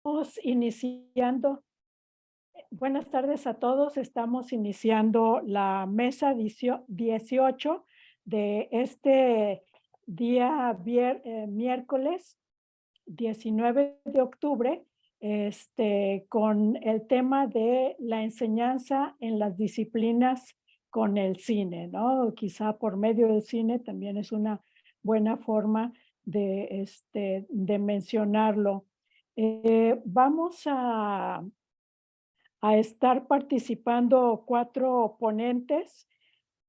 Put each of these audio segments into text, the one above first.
Estamos iniciando, buenas tardes a todos. Estamos iniciando la mesa 18 de este día miércoles 19 de octubre, con el tema de la enseñanza en las disciplinas con el cine, ¿no? Quizá por medio del cine también es una buena forma de mencionarlo. Vamos a estar participando 4 ponentes.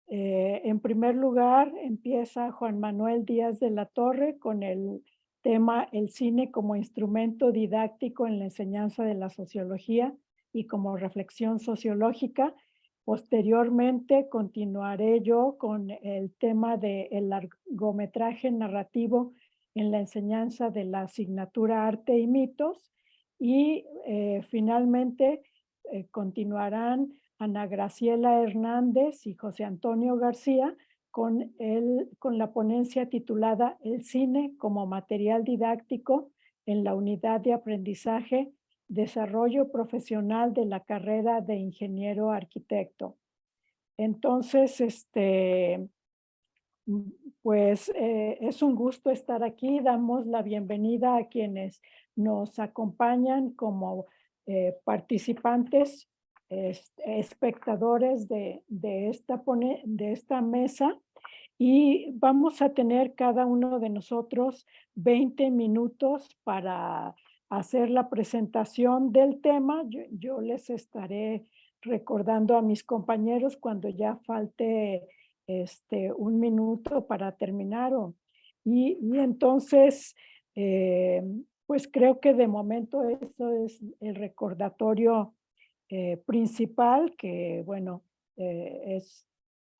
En primer lugar, empieza Juan Manuel Díaz de la Torre con el tema El cine como instrumento didáctico en la enseñanza de la sociología y como reflexión sociológica. Posteriormente continuaré yo con el tema del largometraje narrativo en la enseñanza de la asignatura Arte y Mitos. Y finalmente continuarán Ana Graciela Hernández y José Antonio García con la ponencia titulada El cine como material didáctico en la unidad de aprendizaje, desarrollo profesional de la carrera de ingeniero arquitecto. Entonces, mm, pues es un gusto estar aquí. Damos la bienvenida a quienes nos acompañan como participantes, espectadores de esta mesa, y vamos a tener cada uno de nosotros 20 minutos para hacer la presentación del tema. Yo les estaré recordando a mis compañeros cuando ya falte un minuto para terminar. Y entonces, pues creo que de momento eso es el recordatorio principal, que bueno,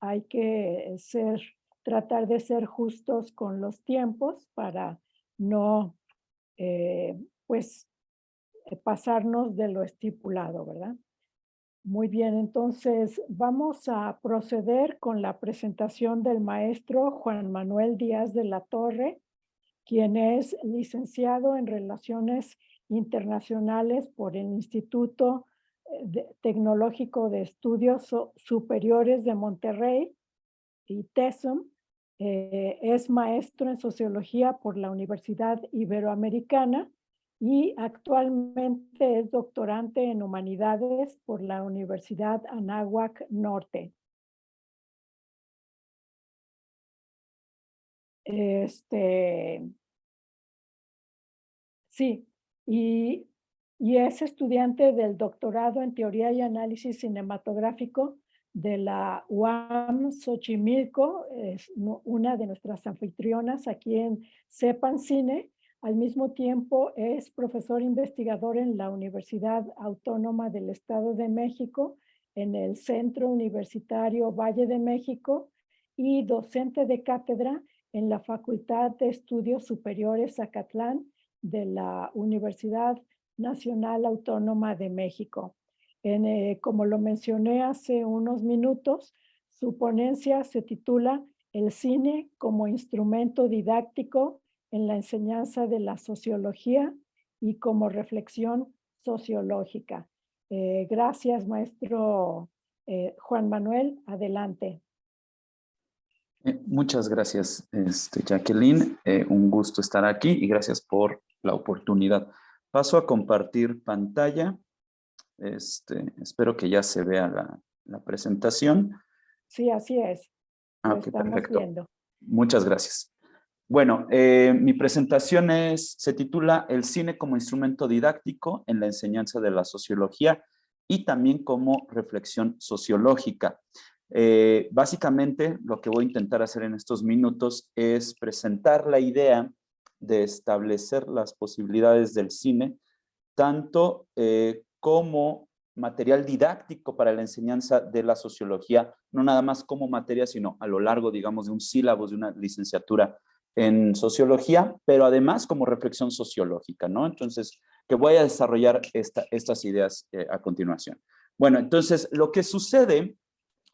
hay que tratar de ser justos con los tiempos para no, eh, pues, pasarnos de lo estipulado, ¿verdad? Muy bien, entonces vamos a proceder con la presentación del maestro Juan Manuel Díaz de la Torre, quien es licenciado en Relaciones Internacionales por el Instituto Tecnológico de Estudios Superiores de Monterrey y TESUM. Es maestro en Sociología por la Universidad Iberoamericana y actualmente es doctorante en Humanidades por la Universidad Anáhuac Norte. Este, sí, y, y es estudiante del doctorado en Teoría y Análisis Cinematográfico de la UAM Xochimilco, es una de nuestras anfitrionas aquí en Sepan Cine. Al mismo tiempo es profesor investigador en la Universidad Autónoma del Estado de México, en el Centro Universitario Valle de México, y docente de cátedra en la Facultad de Estudios Superiores Zacatlán de la Universidad Nacional Autónoma de México. Como lo mencioné hace unos minutos, su ponencia se titula El cine como instrumento didáctico en la enseñanza de la sociología y como reflexión sociológica. Gracias, maestro Juan Manuel. Adelante. Muchas gracias, Jacqueline. Un gusto estar aquí y gracias por la oportunidad. Paso a compartir pantalla. Espero que ya se vea la presentación. Sí, así es. Lo Ok, estamos perfecto. viendo. Muchas gracias. Bueno, mi presentación se titula El cine como instrumento didáctico en la enseñanza de la sociología y también como reflexión sociológica. Básicamente, lo que voy a intentar hacer en estos minutos es presentar la idea de establecer las posibilidades del cine, tanto como material didáctico para la enseñanza de la sociología, no nada más como materia, sino a lo largo, digamos, de un sílabo de una licenciatura en sociología, pero además como reflexión sociológica, ¿no? Entonces, que voy a desarrollar estas ideas a continuación. Bueno, entonces, lo que sucede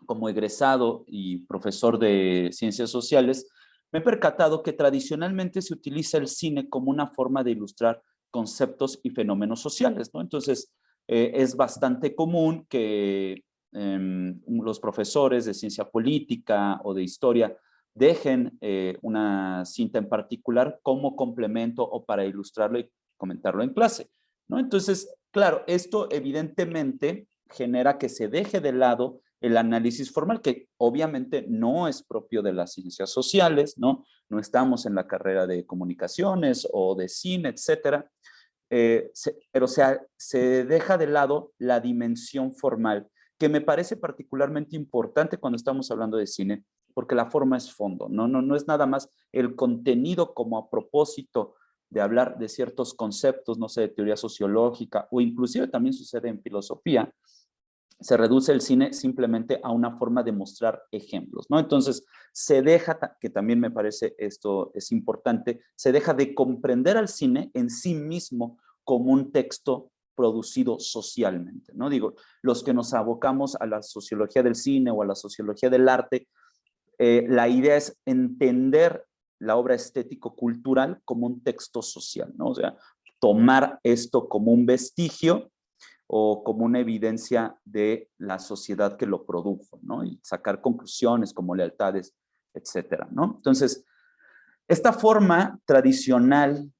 como egresado y profesor de ciencias sociales, me he percatado que tradicionalmente se utiliza el cine como una forma de ilustrar conceptos y fenómenos sociales, ¿no? Entonces, es bastante común que los profesores de ciencia política o de historia dejen una cinta en particular como complemento o para ilustrarlo y comentarlo en clase, ¿no? Entonces, claro, esto evidentemente genera que se deje de lado el análisis formal, que obviamente no es propio de las ciencias sociales, ¿no? No estamos en la carrera de comunicaciones o de cine, etcétera. Pero se deja de lado la dimensión formal, que me parece particularmente importante cuando estamos hablando de cine, porque la forma es fondo, no es nada más el contenido como a propósito de hablar de ciertos conceptos, no sé, de teoría sociológica, o inclusive también sucede en filosofía. Se reduce el cine simplemente a una forma de mostrar ejemplos, ¿no? Entonces, se deja, que también me parece esto es importante, se deja de comprender al cine en sí mismo como un texto producido socialmente, ¿no? Digo, los que nos abocamos a la sociología del cine o a la sociología del arte, la idea es entender la obra estético-cultural como un texto social, ¿no? O sea, tomar esto como un vestigio o como una evidencia de la sociedad que lo produjo, ¿no? Y sacar conclusiones como lealtades, etcétera, ¿no? Entonces, esta forma tradicional,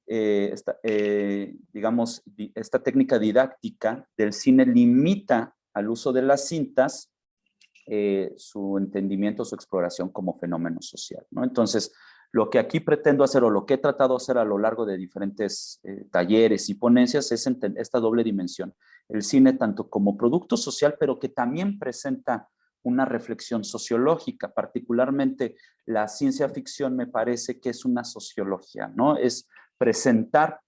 digamos, esta técnica didáctica del cine limita al uso de las cintas su entendimiento, su exploración como fenómeno social, ¿no? Entonces, lo que aquí pretendo hacer o lo que he tratado de hacer a lo largo de diferentes talleres y ponencias es esta doble dimensión. El cine tanto como producto social, pero que también presenta una reflexión sociológica, particularmente la ciencia ficción me parece que es una sociología, ¿no? Es presentar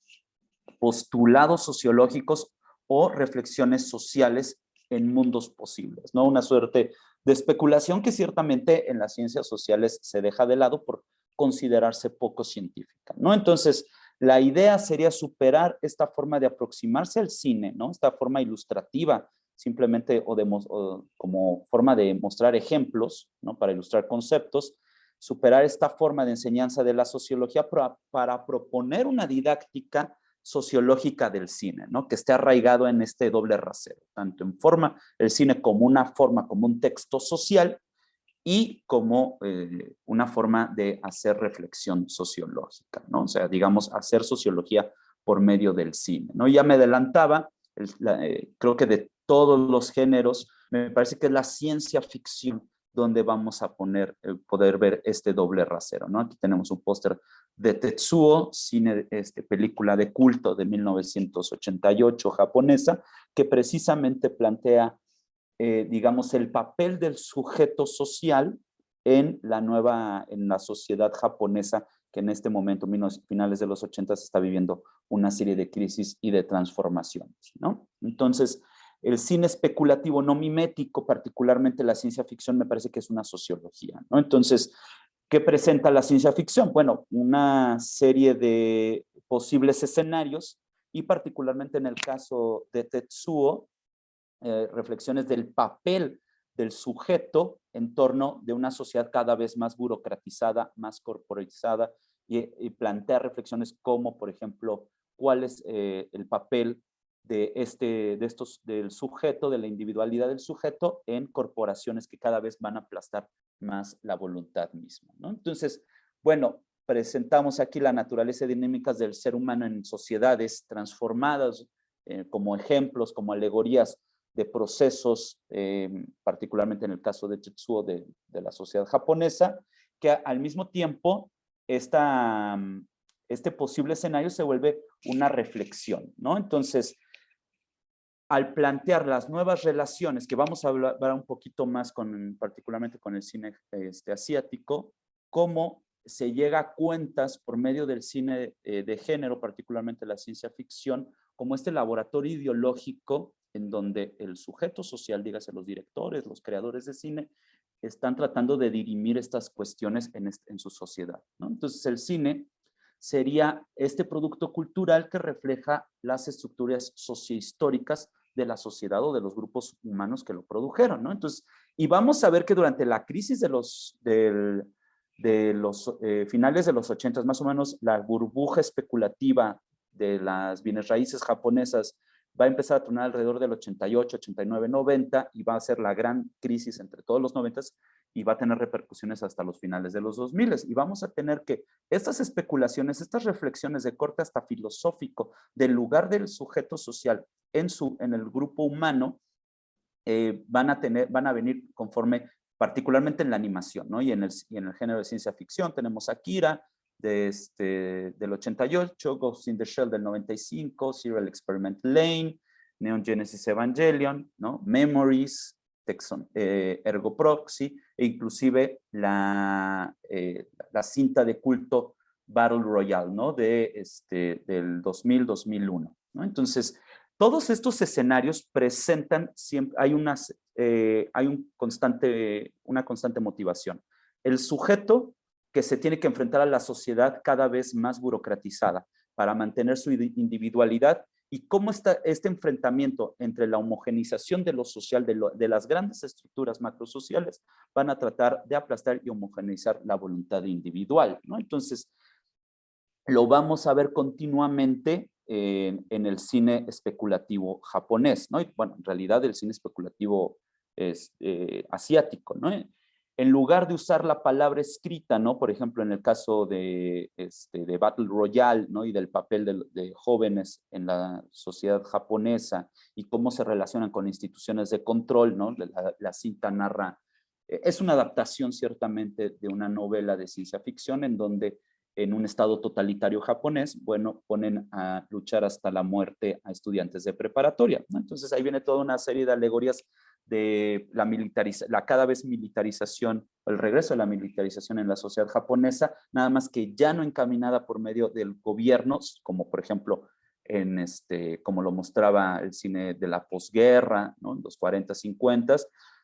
postulados sociológicos o reflexiones sociales en mundos posibles, ¿no? Una suerte de especulación que ciertamente en las ciencias sociales se deja de lado por considerarse poco científica, ¿no? Entonces, la idea sería superar esta forma de aproximarse al cine, ¿no? Esta forma ilustrativa, simplemente o como forma de mostrar ejemplos, ¿no? Para ilustrar conceptos, superar esta forma de enseñanza de la sociología para proponer una didáctica sociológica del cine, ¿no? Que esté arraigado en este doble rasero, tanto en forma, el cine como una forma, como un texto social y como una forma de hacer reflexión sociológica, ¿no? O sea, digamos, hacer sociología por medio del cine, ¿no? Ya me adelantaba, creo que de todos los géneros, me parece que es la ciencia ficción donde vamos a poder ver este doble rasero, ¿no? Aquí tenemos un póster de Tetsuo, película de culto de 1988 japonesa, que precisamente plantea, digamos, el papel del sujeto social en la sociedad japonesa, que en este momento, finales de los 80, está viviendo una serie de crisis y de transformaciones, ¿no? Entonces, el cine especulativo no mimético, particularmente la ciencia ficción, me parece que es una sociología, ¿no? Entonces, ¿qué presenta la ciencia ficción? Bueno, una serie de posibles escenarios y particularmente en el caso de Tetsuo, reflexiones del papel del sujeto en torno de una sociedad cada vez más burocratizada, más corporizada y plantea reflexiones como, por ejemplo, cuál es el papel del sujeto, de la individualidad del sujeto en corporaciones que cada vez van a aplastar más la voluntad misma, ¿no? Entonces, bueno, presentamos aquí la naturaleza dinámica del ser humano en sociedades transformadas como ejemplos, como alegorías de procesos, particularmente en el caso de Tetsuo de la sociedad japonesa, que al mismo tiempo este posible escenario se vuelve una reflexión, ¿no? Entonces, al plantear las nuevas relaciones, que vamos a hablar un poquito más particularmente con el cine asiático, cómo se llega a cuentas por medio del cine de género, particularmente la ciencia ficción, como este laboratorio ideológico en donde el sujeto social, dígase los directores, los creadores de cine, están tratando de dirimir estas cuestiones en su sociedad, ¿no? Entonces el cine sería este producto cultural que refleja las estructuras sociohistóricas de la sociedad o de los grupos humanos que lo produjeron, ¿no? Entonces, y vamos a ver que durante la crisis de los finales de los 80, más o menos la burbuja especulativa las bienes raíces japonesas va a empezar a tronar alrededor del 88, 89, 90 y va a ser la gran crisis entre todos los 90 y va a tener repercusiones hasta los finales de los 2000 y vamos a tener que estas especulaciones, estas reflexiones de corte hasta filosófico del lugar del sujeto social en el grupo humano van a venir conforme, particularmente en la animación, ¿no? Y en el género de ciencia ficción tenemos Akira del 88, Ghost in the Shell del 95, Serial Experiment Lane, Neon Genesis Evangelion, ¿no? Memories, Ergo Proxy, e inclusive la cinta de culto Battle Royale, ¿no? Del 2000-2001, ¿no? Entonces, todos estos escenarios presentan siempre, hay una constante motivación. El sujeto que se tiene que enfrentar a la sociedad cada vez más burocratizada para mantener su individualidad y cómo este enfrentamiento entre la homogenización de lo social, de las grandes estructuras macrosociales, van a tratar de aplastar y homogeneizar la voluntad individual, ¿no? Entonces, lo vamos a ver continuamente en el cine especulativo japonés, ¿no? Y, bueno, en realidad el cine especulativo es asiático, ¿no? En lugar de usar la palabra escrita, ¿no? Por ejemplo, en el caso de Battle Royale, ¿no? Y del papel de jóvenes en la sociedad japonesa y cómo se relacionan con instituciones de control, ¿no? La cinta narra, es una adaptación ciertamente de una novela de ciencia ficción en donde en un estado totalitario japonés, bueno, ponen a luchar hasta la muerte a estudiantes de preparatoria, ¿no? Entonces ahí viene toda una serie de alegorías de la cada vez militarización, el regreso de la militarización en la sociedad japonesa, nada más que ya no encaminada por medio del gobierno, como por ejemplo como lo mostraba el cine de la posguerra, ¿no? En los 40, 50,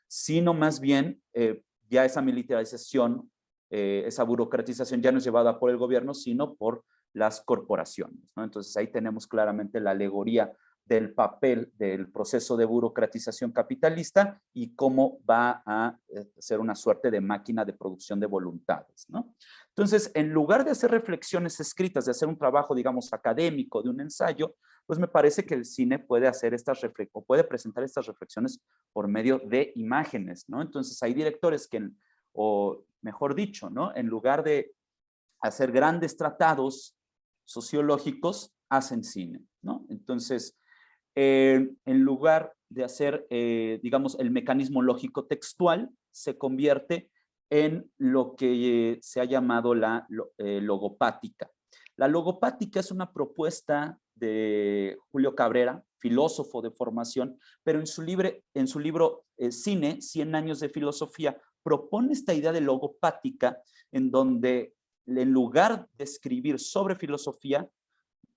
sino más bien ya esa militarización, esa burocratización ya no es llevada por el gobierno, sino por las corporaciones, ¿no? Entonces ahí tenemos claramente la alegoría del papel del proceso de burocratización capitalista y cómo va a ser una suerte de máquina de producción de voluntades, ¿no? Entonces, en lugar de hacer reflexiones escritas, de hacer un trabajo, digamos, académico, de un ensayo, pues me parece que el cine puede hacer o puede presentar estas reflexiones por medio de imágenes, ¿no? Entonces, hay directores o mejor dicho, ¿no? En lugar de hacer grandes tratados sociológicos, hacen cine, ¿no? Entonces, en lugar de hacer, digamos, el mecanismo lógico textual, se convierte en lo que se ha llamado la logopática. La logopática es una propuesta de Julio Cabrera, filósofo de formación, pero en su libro Cine, 100 años de filosofía, propone esta idea de logopática en donde en lugar de escribir sobre filosofía,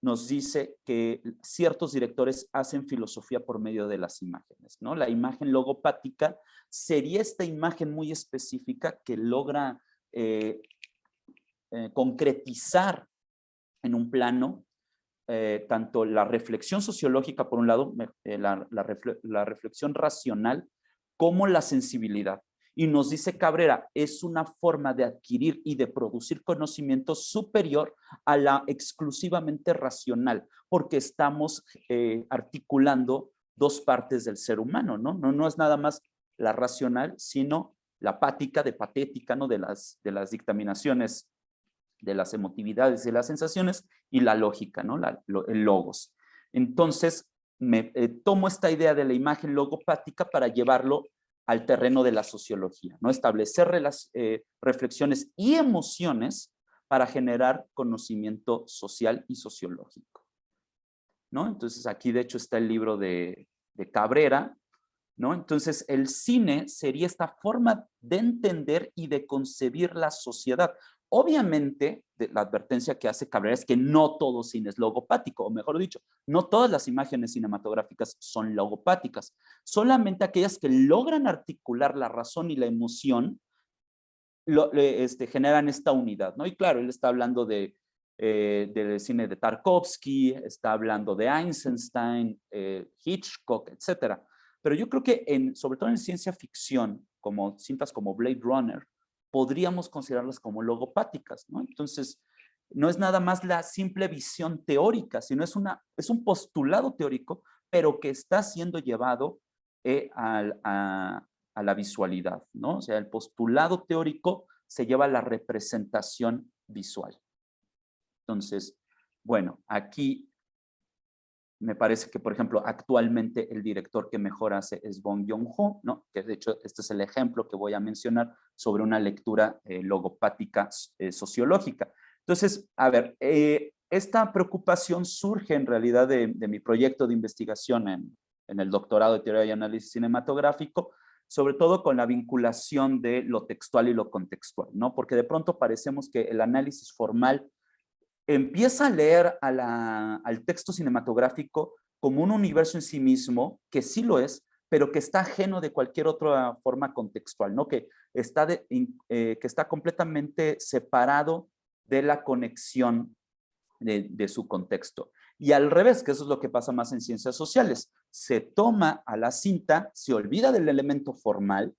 nos dice que ciertos directores hacen filosofía por medio de las imágenes, ¿no? La imagen logopática sería esta imagen muy específica que logra concretizar en un plano tanto la reflexión sociológica, por un lado, la reflexión racional, como la sensibilidad. Y nos dice Cabrera, es una forma de adquirir y de producir conocimiento superior a la exclusivamente racional, porque estamos articulando dos partes del ser humano, ¿no? No es nada más la racional, sino la pática, de patética, ¿no? De las dictaminaciones, de las emotividades, de las sensaciones, y la lógica, ¿no? El logos. Entonces, tomo esta idea de la imagen logopática para llevarlo al terreno de la sociología, ¿no? Establecer reflexiones y emociones para generar conocimiento social y sociológico, ¿no? Entonces, aquí de hecho está el libro de Cabrera, ¿no? Entonces, el cine sería esta forma de entender y de concebir la sociedad. Obviamente, la advertencia que hace Cabrera es que no todo cine es logopático, o mejor dicho, no todas las imágenes cinematográficas son logopáticas. Solamente aquellas que logran articular la razón y la emoción generan esta unidad, ¿no? Y claro, él está hablando del cine de Tarkovsky, está hablando de Eisenstein, Hitchcock, etcétera. Pero yo creo que sobre todo en ciencia ficción, cintas como Blade Runner, podríamos considerarlas como logopáticas, ¿no? Entonces, no es nada más la simple visión teórica, sino es un postulado teórico, pero que está siendo llevado a la visualidad, ¿no? O sea, el postulado teórico se lleva a la representación visual. Entonces, bueno, aquí me parece que, por ejemplo, actualmente el director que mejor hace es Bong Joon-ho, ¿no? Que de hecho este es el ejemplo que voy a mencionar sobre una lectura logopática sociológica. Entonces, a ver, esta preocupación surge en realidad de mi proyecto de investigación en el doctorado de Teoría y Análisis Cinematográfico, sobre todo con la vinculación de lo textual y lo contextual, ¿no? Porque de pronto parecemos que el análisis formal empieza a leer al texto cinematográfico como un universo en sí mismo, que sí lo es, pero que está ajeno de cualquier otra forma contextual, ¿no? Que está completamente separado de la conexión de su contexto. Y al revés, que eso es lo que pasa más en ciencias sociales. Se toma a la cinta, se olvida del elemento formal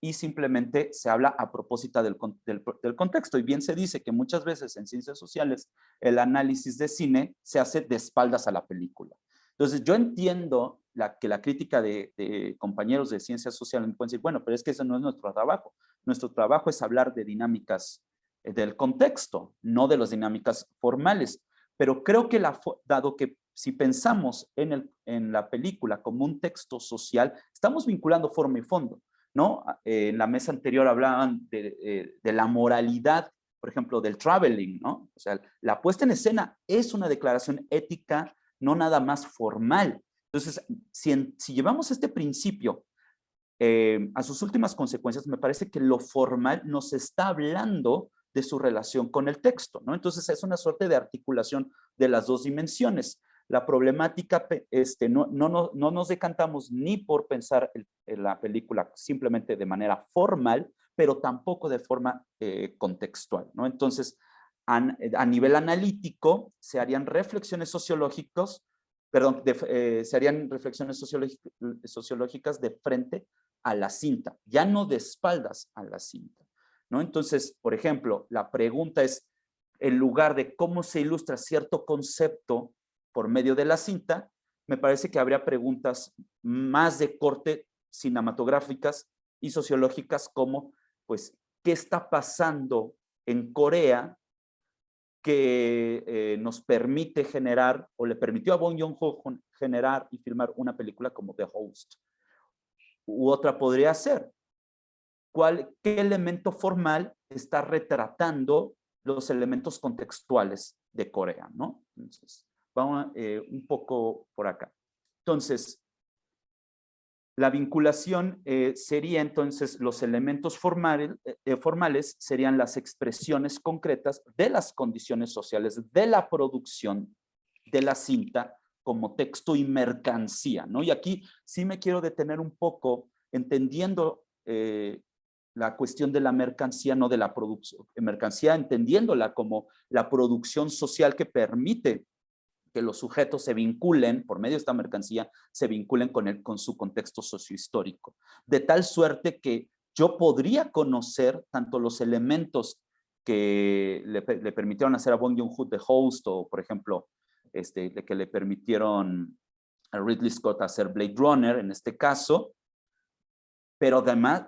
y simplemente se habla a propósito del contexto. Y bien se dice que muchas veces en ciencias sociales el análisis de cine se hace de espaldas a la película. Entonces yo entiendo que la crítica de compañeros de ciencias sociales me pueden decir, bueno, pero es que ese no es nuestro trabajo. Nuestro trabajo es hablar de dinámicas del contexto, no de las dinámicas formales. Pero creo que dado que si pensamos en la película como un texto social, estamos vinculando forma y fondo, ¿no? En la mesa anterior hablaban de la moralidad, por ejemplo, del traveling, ¿no? O sea, la puesta en escena es una declaración ética, no nada más formal. Entonces, si llevamos este principio a sus últimas consecuencias, me parece que lo formal nos está hablando de su relación con el texto, ¿no? Entonces es una suerte de articulación de las dos dimensiones. La problemática, no nos decantamos ni por pensar en la película simplemente de manera formal, pero tampoco de forma contextual, ¿no? Entonces, a nivel analítico, se harían reflexiones sociológicas, perdón, se harían reflexiones sociológicas de frente a la cinta, ya no de espaldas a la cinta, ¿no? Entonces, por ejemplo, la pregunta es, en lugar de cómo se ilustra cierto concepto por medio de la cinta, me parece que habría preguntas más de corte cinematográficas y sociológicas como, pues, ¿qué está pasando en Corea que nos permite generar, o le permitió a Bong Joon-ho generar y filmar una película como The Host? U otra podría ser, ¿qué elemento formal está retratando los elementos contextuales de Corea, ¿no? Entonces, vamos un poco por acá. Entonces, la vinculación sería entonces los elementos formales serían las expresiones concretas de las condiciones sociales de la producción de la cinta como texto y mercancía, ¿no? Y aquí sí me quiero detener un poco entendiendo la cuestión de la mercancía, no de la producción, mercancía entendiéndola como la producción social que permite que los sujetos se vinculen, por medio de esta mercancía, se vinculen con su contexto sociohistórico. De tal suerte que yo podría conocer tanto los elementos que le permitieron hacer a Bong Joon-ho The Host, o por ejemplo, que le permitieron a Ridley Scott hacer Blade Runner, en este caso, pero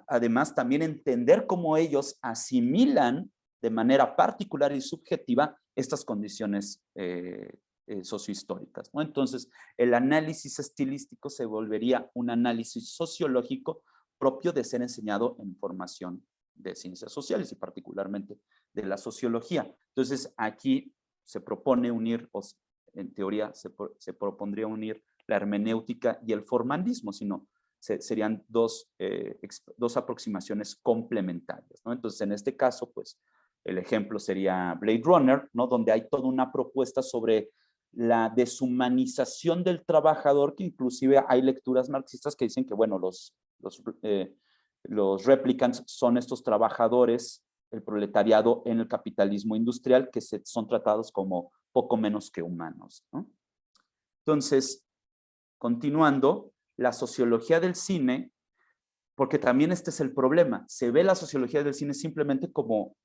además también entender cómo ellos asimilan de manera particular y subjetiva estas condiciones sociohistóricas, ¿no? Entonces, el análisis estilístico se volvería un análisis sociológico propio de ser enseñado en formación de ciencias sociales y particularmente de la sociología. Entonces, aquí se propone unir, o en teoría se propondría unir la hermenéutica y el formalismo, serían dos aproximaciones complementarias, ¿no? Entonces, en este caso, pues, el ejemplo sería Blade Runner, ¿no? Donde hay toda una propuesta sobre la deshumanización del trabajador, que inclusive hay lecturas marxistas que dicen que, bueno, los replicants son estos trabajadores, el proletariado en el capitalismo industrial, que son tratados como poco menos que humanos, ¿no? Entonces, continuando, la sociología del cine, porque también este es el problema, se ve la sociología del cine simplemente como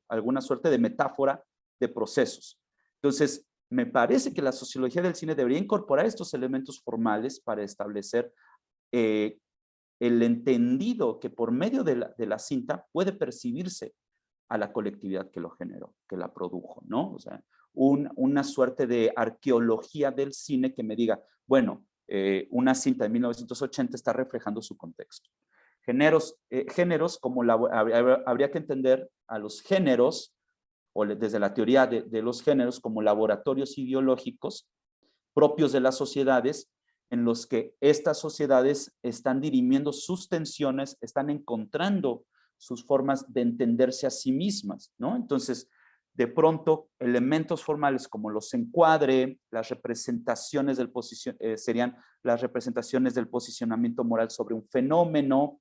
alguna suerte de metáfora de procesos. Entonces, me parece que la sociología del cine debería incorporar estos elementos formales para establecer el entendido que por medio de la cinta puede percibirse a la colectividad que lo generó, que la produjo, ¿no? O sea, una suerte de arqueología del cine que me diga, bueno, una cinta de 1980 está reflejando su contexto. Géneros como habría que entender a los géneros, o desde la teoría de los géneros, como laboratorios ideológicos propios de las sociedades, en los que estas sociedades están dirimiendo sus tensiones, están encontrando sus formas de entenderse a sí mismas, ¿no? Entonces, de pronto, elementos formales como los encuadre, las representaciones serían las representaciones del posicionamiento moral sobre un fenómeno,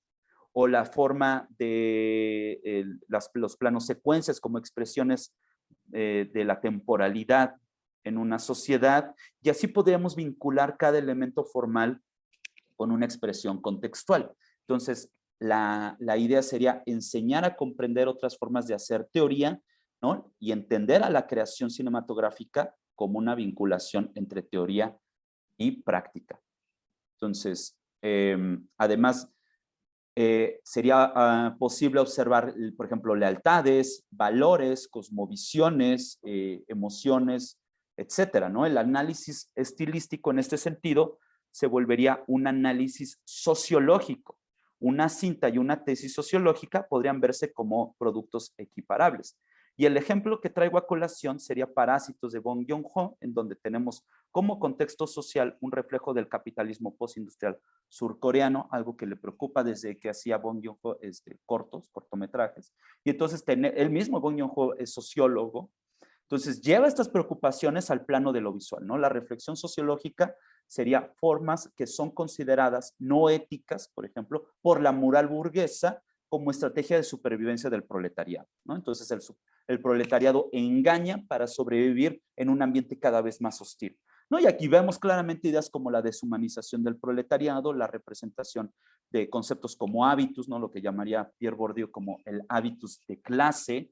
o la forma de los planos secuencias como expresiones de la temporalidad en una sociedad, y así podríamos vincular cada elemento formal con una expresión contextual. Entonces, la idea sería enseñar a comprender otras formas de hacer teoría, ¿no? Y entender a la creación cinematográfica como una vinculación entre teoría y práctica. Entonces, además, sería posible observar, por ejemplo, lealtades, valores, cosmovisiones, emociones, etcétera, ¿no? El análisis estilístico en este sentido se volvería un análisis sociológico. Una cinta y una tesis sociológica podrían verse como productos equiparables. Y el ejemplo que traigo a colación sería Parásitos de Bong Joon-ho, en donde tenemos como contexto social un reflejo del capitalismo postindustrial surcoreano, algo que le preocupa desde que hacía Bong Joon-ho cortometrajes. Y entonces el mismo Bong Joon-ho es sociólogo, entonces lleva estas preocupaciones al plano de lo visual, ¿no? La reflexión sociológica sería formas que son consideradas no éticas, por ejemplo, por la moral burguesa como estrategia de supervivencia del proletariado, ¿no? Entonces el proletariado engaña para sobrevivir en un ambiente cada vez más hostil, ¿no? Y aquí vemos claramente ideas como la deshumanización del proletariado, la representación de conceptos como hábitus, ¿no? Lo que llamaría Pierre Bourdieu como el hábitus de clase,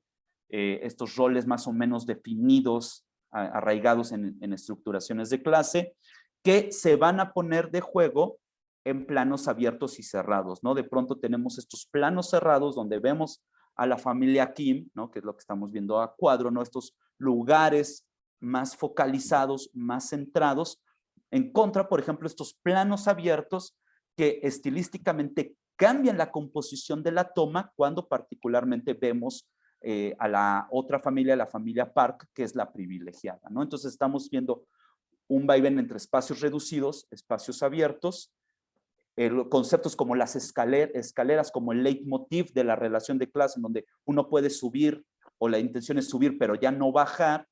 estos roles más o menos definidos, arraigados en estructuraciones de clase, que se van a poner de juego en planos abiertos y cerrados, ¿no? De pronto tenemos estos planos cerrados donde vemos a la familia Kim, ¿no? Que es lo que estamos viendo a cuadro, ¿no? Estos lugares más focalizados, más centrados, en contra, por ejemplo, estos planos abiertos que estilísticamente cambian la composición de la toma cuando particularmente vemos a la otra familia, la familia Park, que es la privilegiada, ¿no? Entonces estamos viendo un vaivén entre espacios reducidos, espacios abiertos, conceptos como las escaleras como el leitmotiv de la relación de clase, en donde uno puede subir o la intención es subir, pero ya no bajar,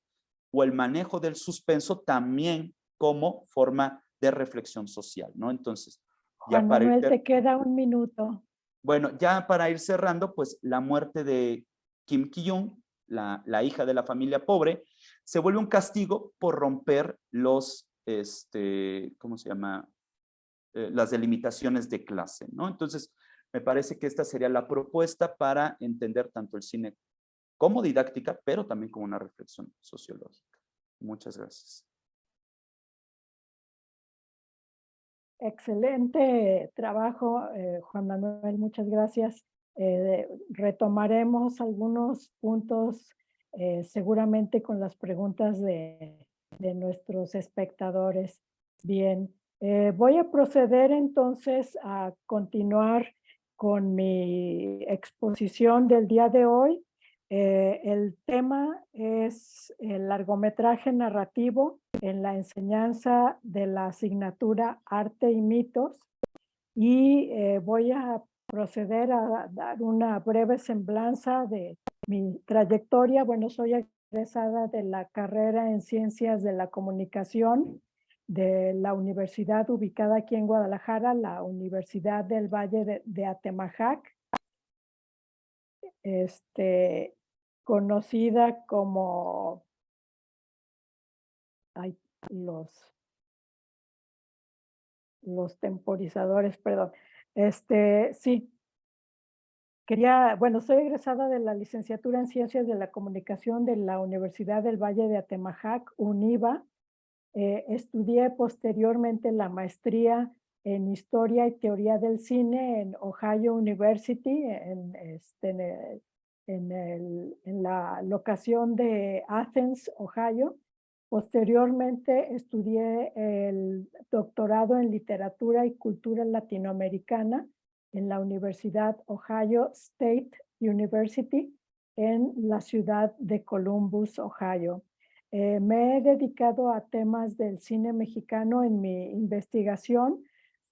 o el manejo del suspenso también como forma de reflexión social, ¿no? Entonces, ya Juan Manuel, te queda un minuto. bueno, ya para ir cerrando, pues la muerte de Kim Ki-young, la hija de la familia pobre, se vuelve un castigo por romper ¿cómo se llama? Las delimitaciones de clase, ¿no? Entonces, me parece que esta sería la propuesta para entender tanto el cine como didáctica, pero también como una reflexión sociológica. Muchas gracias. Excelente trabajo, Juan Manuel, muchas gracias. Retomaremos algunos puntos seguramente con las preguntas de nuestros espectadores. Bien, voy a proceder entonces a continuar con mi exposición del día de hoy. El tema es el largometraje narrativo en la enseñanza de la asignatura Arte y Mitos, y voy a proceder a dar una breve semblanza de mi trayectoria. Bueno, soy egresada de la carrera en Ciencias de la Comunicación de la universidad ubicada aquí en Guadalajara, la Universidad del Valle de Atemajac, conocida como los temporizadores, perdón. Sí, Bueno, soy egresada de la licenciatura en Ciencias de la Comunicación de la Universidad del Valle de Atemajac, UNIVA. Estudié posteriormente la maestría en Historia y Teoría del Cine en Ohio University, en la locación de Athens, Ohio. Posteriormente estudié el doctorado en Literatura y Cultura Latinoamericana en la Universidad Ohio State University en la ciudad de Columbus, Ohio. Me he dedicado a temas del cine mexicano en mi investigación.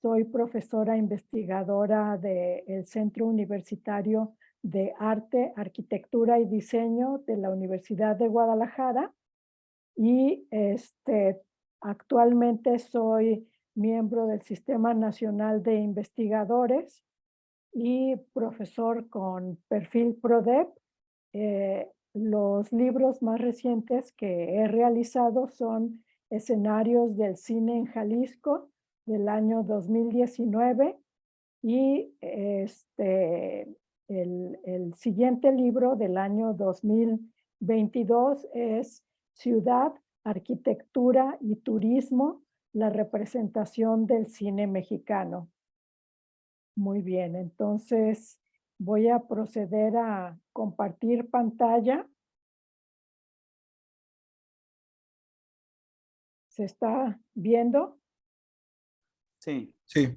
Soy profesora investigadora del Centro Universitario de Arte, Arquitectura y Diseño de la Universidad de Guadalajara y actualmente soy miembro del Sistema Nacional de Investigadores y profesor con perfil PRODEP. Los libros más recientes que he realizado son Escenarios del Cine en Jalisco del año 2019 y el siguiente libro del año 2022 es Ciudad, Arquitectura y Turismo, la representación del cine mexicano. Muy bien, entonces voy a proceder a compartir pantalla. ¿Se está viendo? Sí. Sí.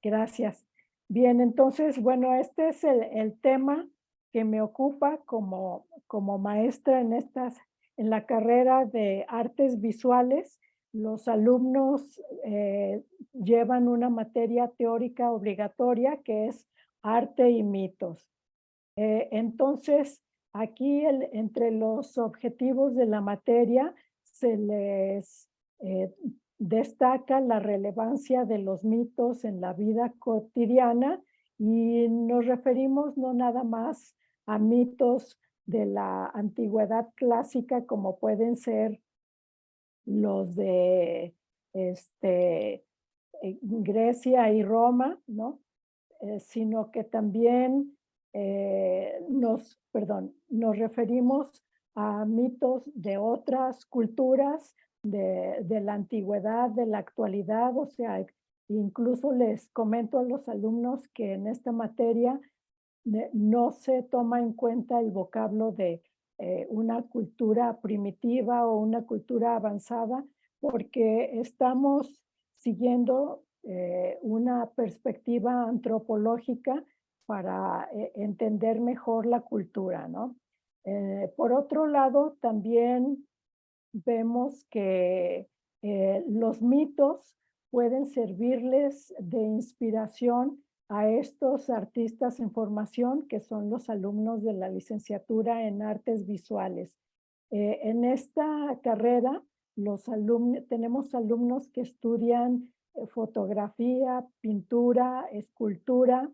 Gracias. Bien, entonces, bueno, este es el tema que me ocupa como maestra en la carrera de artes visuales. Los alumnos llevan una materia teórica obligatoria que es arte y mitos. Entonces, aquí entre los objetivos de la materia se les destaca la relevancia de los mitos en la vida cotidiana y nos referimos no nada más a mitos de la antigüedad clásica como pueden ser los de Grecia y Roma, ¿no? Sino que también nos referimos a mitos de otras culturas, de la antigüedad, de la actualidad, o sea, incluso les comento a los alumnos que en esta materia no se toma en cuenta el vocablo de una cultura primitiva o una cultura avanzada, porque estamos siguiendo una perspectiva antropológica para entender mejor la cultura, ¿no? Por otro lado, también vemos que los mitos pueden servirles de inspiración a estos artistas en formación que son los alumnos de la licenciatura en artes visuales. En esta carrera tenemos alumnos que estudian fotografía, pintura, escultura.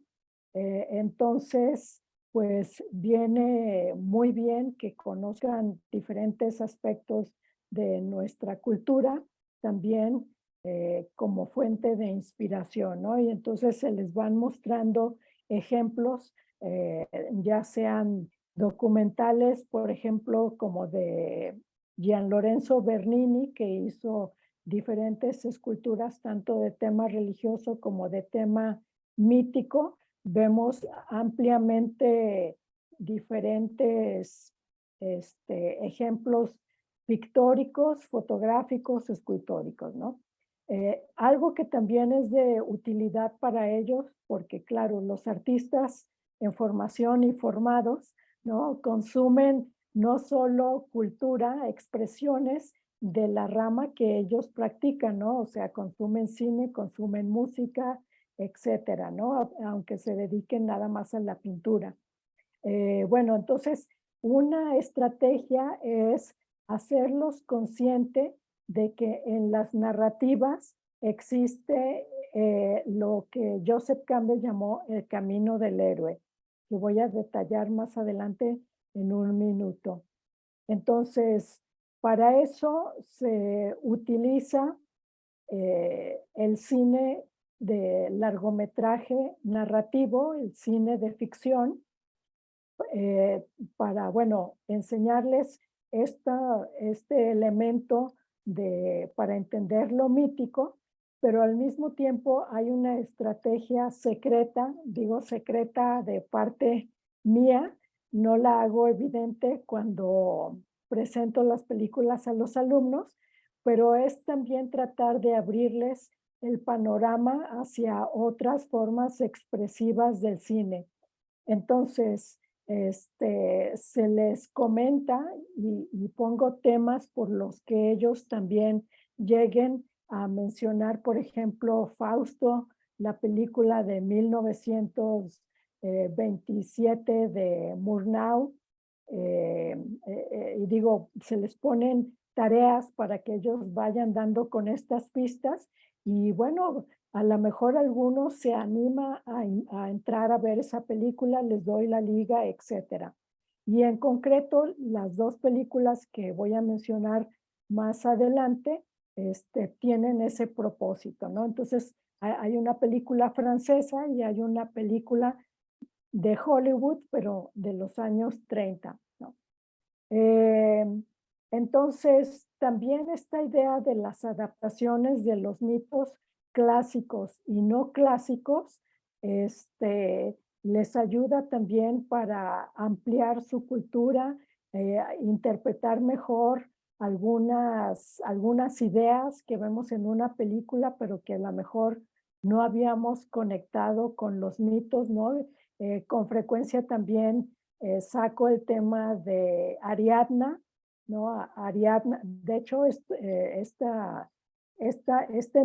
Entonces, pues viene muy bien que conozcan diferentes aspectos de nuestra cultura, también como fuente de inspiración, ¿no? Y entonces se les van mostrando ejemplos, ya sean documentales, por ejemplo, como de Gian Lorenzo Bernini, que hizo diferentes esculturas, tanto de tema religioso como de tema mítico. Vemos ampliamente diferentes ejemplos pictóricos, fotográficos, escultóricos, ¿no? Algo que también es de utilidad para ellos, porque claro, los artistas en formación y formados, ¿no? Consumen no solo cultura, expresiones de la rama que ellos practican, ¿no? O sea, consumen cine, consumen música, etcétera, ¿no? Aunque se dediquen nada más a la pintura. Bueno, entonces, una estrategia es hacerlos consciente de que en las narrativas existe lo que Joseph Campbell llamó el camino del héroe, que voy a detallar más adelante en un minuto. Entonces, para eso se utiliza el cine de largometraje narrativo, el cine de ficción, para, bueno, enseñarles este elemento para entender lo mítico, pero al mismo tiempo hay una estrategia secreta, digo secreta de parte mía, no la hago evidente cuando presento las películas a los alumnos, pero es también tratar de abrirles el panorama hacia otras formas expresivas del cine. Entonces, se les comenta y pongo temas por los que ellos también lleguen a mencionar, por ejemplo, Fausto, la película de 1927 de Murnau, y digo, se les ponen tareas para que ellos vayan dando con estas pistas y bueno, a lo mejor alguno se anima a entrar a ver esa película, les doy la liga, etcétera. Y en concreto, las dos películas que voy a mencionar más adelante, tienen ese propósito, ¿no? Entonces, hay una película francesa y hay una película de Hollywood, pero de los años 30, ¿no? Entonces, también esta idea de las adaptaciones de los mitos clásicos y no clásicos, les ayuda también para ampliar su cultura, interpretar mejor algunas ideas que vemos en una película, pero que a lo mejor no habíamos conectado con los mitos, ¿no? Con frecuencia también saco el tema de Ariadna, ¿no? Ariadna, de hecho, este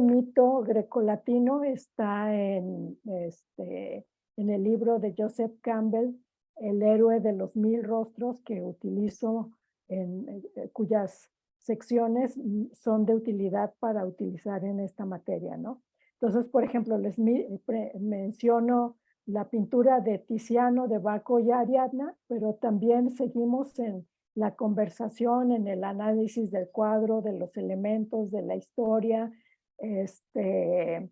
mito grecolatino está en el libro de Joseph Campbell, El héroe de los 1000 rostros, que utilizo, cuyas secciones son de utilidad para utilizar en esta materia, ¿no? Entonces, por ejemplo, les menciono la pintura de Tiziano, de Baco y Ariadna, pero también seguimos en la conversación, en el análisis del cuadro, de los elementos, de la historia, de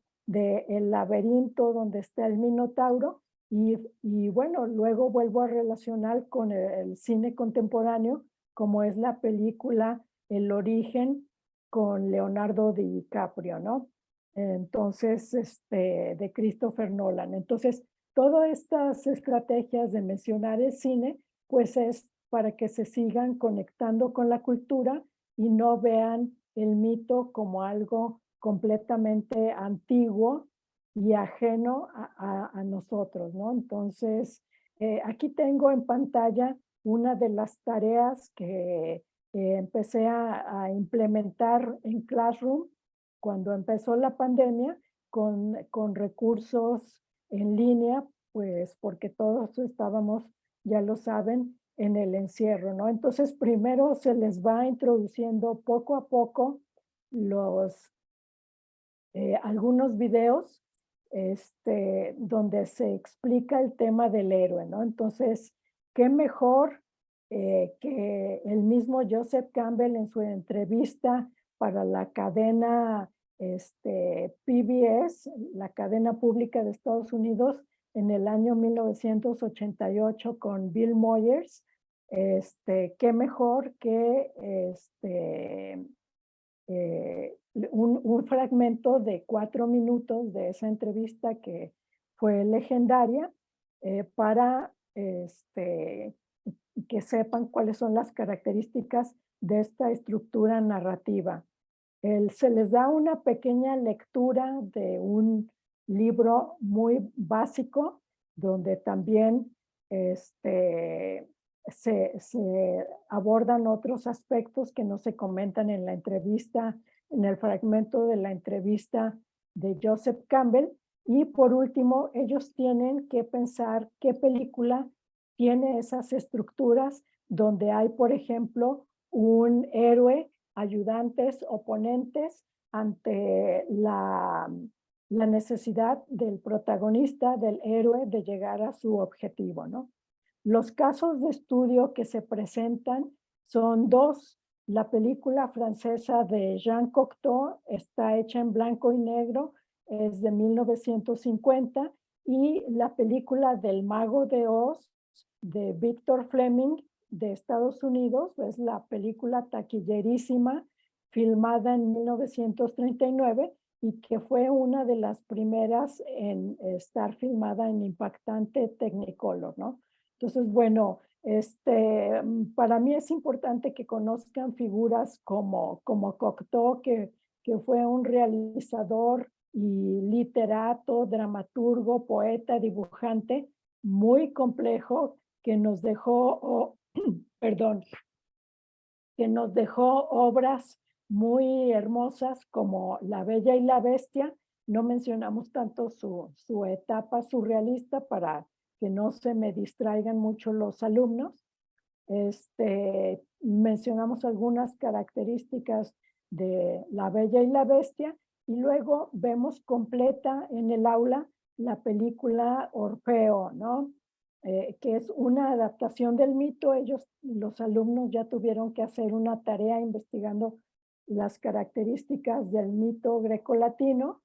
el laberinto donde está el Minotauro, y bueno, luego vuelvo a relacionar con el cine contemporáneo, como es la película El origen con Leonardo DiCaprio, ¿no? Entonces, de Christopher Nolan. Entonces, todas estas estrategias de mencionar el cine, pues es para que se sigan conectando con la cultura y no vean el mito como algo completamente antiguo y ajeno a nosotros, ¿no? Entonces, aquí tengo en pantalla una de las tareas que empecé a implementar en Classroom cuando empezó la pandemia con recursos en línea, pues porque todos estábamos, ya lo saben, en el encierro, ¿no? Entonces, primero se les va introduciendo poco a poco algunos videos donde se explica el tema del héroe, ¿no? Entonces, qué mejor que el mismo Joseph Campbell en su entrevista para la cadena PBS, la cadena pública de Estados Unidos, en el año 1988 con Bill Moyers, qué mejor que un fragmento de 4 minutos de esa entrevista que fue legendaria, para que sepan cuáles son las características de esta estructura narrativa. Se les da una pequeña lectura de un libro muy básico, donde también se abordan otros aspectos que no se comentan en la entrevista, en el fragmento de la entrevista de Joseph Campbell. Y por último, ellos tienen que pensar qué película tiene esas estructuras donde hay, por ejemplo, un héroe, ayudantes, oponentes ante la necesidad del protagonista, del héroe, de llegar a su objetivo, ¿no? Los casos de estudio que se presentan son dos. La película francesa de Jean Cocteau está hecha en blanco y negro es de 1950, y la película del Mago de Oz de Victor Fleming de Estados Unidos, es la película taquillerísima filmada en 1939 y que fue una de las primeras en estar filmada en impactante Technicolor, ¿no? Entonces, bueno, para mí es importante que conozcan figuras como Cocteau, que fue un realizador y literato, dramaturgo, poeta, dibujante, muy complejo, que nos dejó, perdón, que nos dejó obras muy hermosas como La Bella y la Bestia. No mencionamos tanto su etapa surrealista para que no se me distraigan mucho los alumnos. Mencionamos algunas características de La Bella y la Bestia y luego vemos completa en el aula la película Orfeo, ¿no? Que es una adaptación del mito. Los alumnos ya tuvieron que hacer una tarea investigando las características del mito grecolatino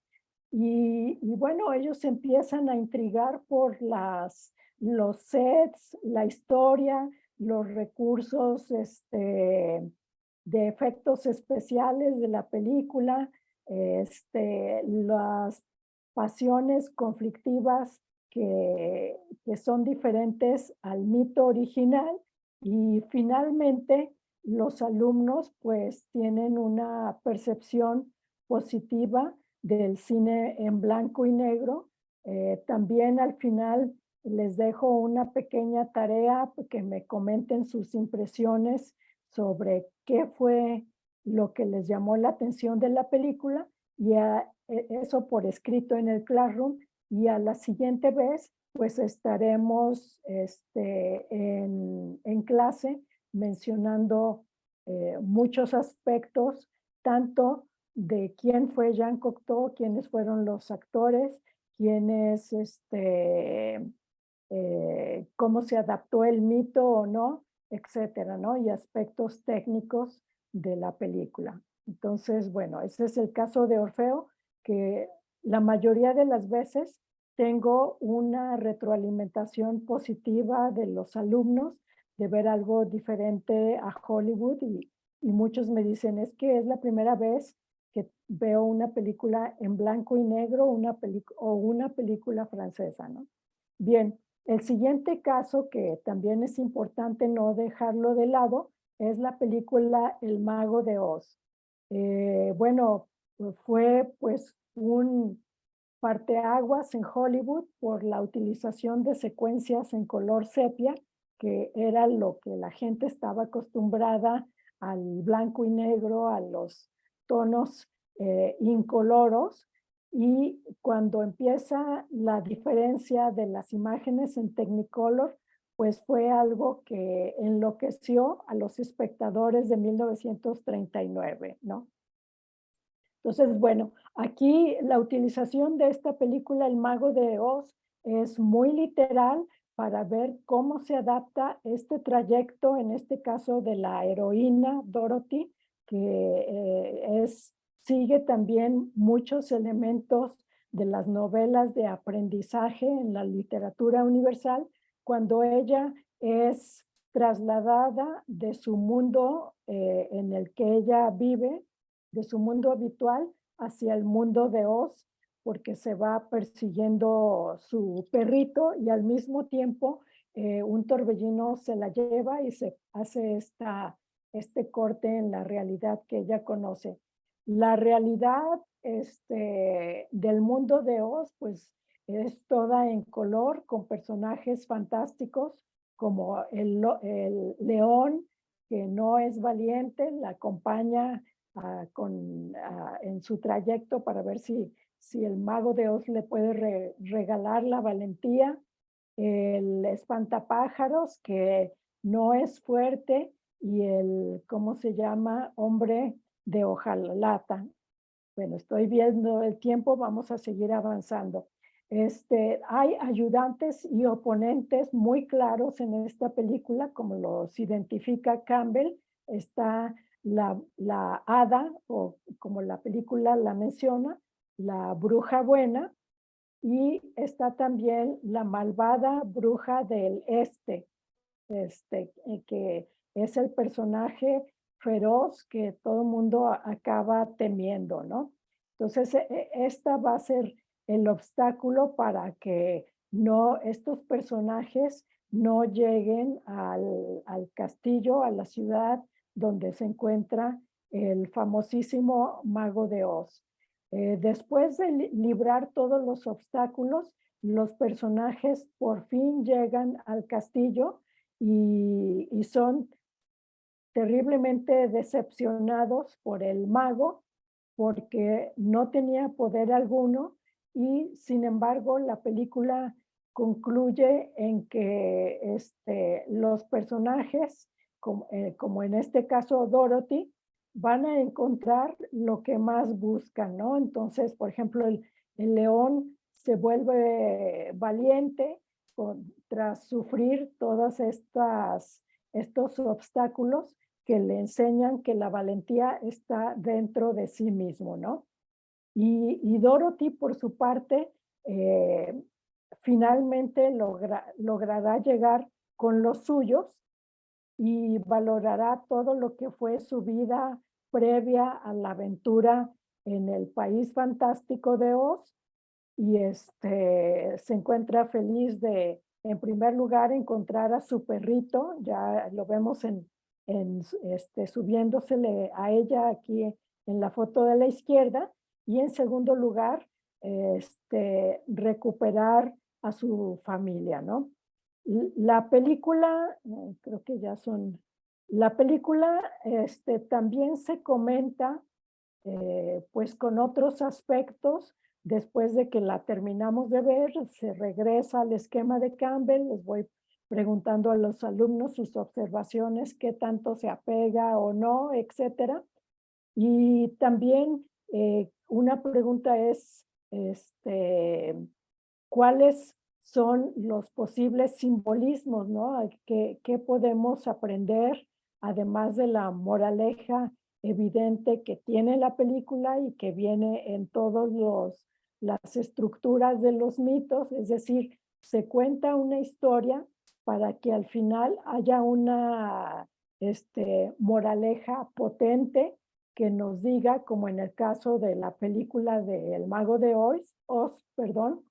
y bueno, ellos empiezan a intrigar por los sets, la historia, los recursos de efectos especiales de la película, las pasiones conflictivas que son diferentes al mito original, y finalmente los alumnos pues tienen una percepción positiva del cine en blanco y negro. También al final les dejo una pequeña tarea que me comenten sus impresiones sobre qué fue lo que les llamó la atención de la película, y eso por escrito en el Classroom, y a la siguiente vez pues estaremos en clase mencionando muchos aspectos, tanto de quién fue Jean Cocteau, quiénes fueron los actores, quiénes, cómo se adaptó el mito o no, etcétera, ¿no? Y aspectos técnicos de la película. Entonces, bueno, ese es el caso de Orfeo, que la mayoría de las veces tengo una retroalimentación positiva de los alumnos de ver algo diferente a Hollywood, y muchos me dicen, es que es la primera vez que veo una película en blanco y negro o una película francesa, ¿no? Bien, el siguiente caso, que también es importante no dejarlo de lado, es la película El Mago de Oz. Bueno, fue pues un parteaguas en Hollywood por la utilización de secuencias en color sepia, que era lo que la gente estaba acostumbrada al blanco y negro, a los tonos incoloros, y cuando empieza la diferencia de las imágenes en Technicolor, pues fue algo que enloqueció a los espectadores de 1939, ¿no? Entonces, bueno, aquí la utilización de esta película El Mago de Oz es muy literal para ver cómo se adapta este trayecto, en este caso de la heroína Dorothy, que sigue también muchos elementos de las novelas de aprendizaje en la literatura universal, cuando ella es trasladada de su mundo en el que ella vive, de su mundo habitual, hacia el mundo de Oz, porque se va persiguiendo su perrito y al mismo tiempo un torbellino se la lleva y se hace este corte en la realidad que ella conoce. La realidad del mundo de Oz pues es toda en color, con personajes fantásticos como el león, que no es valiente, la acompaña en su trayecto para ver si el Mago de Oz le puede regalar la valentía. El espantapájaros, que no es fuerte, y ¿cómo se llama? Hombre de hojalata. Bueno, estoy viendo el tiempo, vamos a seguir avanzando. Hay ayudantes y oponentes muy claros en esta película, como los identifica Campbell. Está la hada, o como la película la menciona, la bruja buena, y está también la malvada bruja del este, que es el personaje feroz que todo el mundo acaba temiendo, ¿no? Entonces, esta va a ser el obstáculo para que estos personajes no lleguen al castillo, a la ciudad donde se encuentra el famosísimo Mago de Oz. Después de librar todos los obstáculos, los personajes por fin llegan al castillo y son terriblemente decepcionados por el mago porque no tenía poder alguno, y sin embargo la película concluye en que los personajes, como en este caso Dorothy, van a encontrar lo que más buscan, ¿no? Entonces, por ejemplo, el león se vuelve valiente tras sufrir todas estos obstáculos que le enseñan que la valentía está dentro de sí mismo, ¿no? Y Dorothy, por su parte, finalmente logrará llegar con los suyos y valorará todo lo que fue su vida previa a la aventura en el país fantástico de Oz, y se encuentra feliz de, en primer lugar, encontrar a su perrito. Ya lo vemos subiéndosele a ella aquí en la foto de la izquierda, y en segundo lugar, recuperar a su familia, ¿no? La película, creo que ya son, la película también se comenta pues con otros aspectos. Después de que la terminamos de ver, se regresa al esquema de Campbell. Les voy preguntando a los alumnos sus observaciones, qué tanto se apega o no, etcétera. Y también una pregunta es, ¿cuáles son los posibles simbolismos, ¿no? ¿Qué podemos aprender, además de la moraleja evidente que tiene la película y que viene en todas las estructuras de los mitos? Es decir, se cuenta una historia para que al final haya una moraleja potente que nos diga, como en el caso de la película de El Mago de Oz, perdón,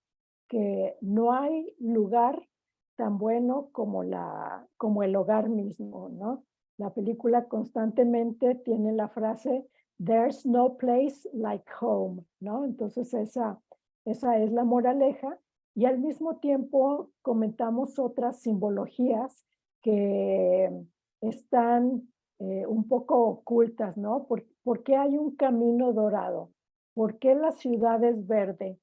que no hay lugar tan bueno como el hogar mismo, ¿no? La película constantemente tiene la frase "There's no place like home", ¿no? Entonces esa es la moraleja, y al mismo tiempo comentamos otras simbologías que están un poco ocultas, ¿no? ¿Por qué hay un camino dorado? ¿Por qué la ciudad es verde?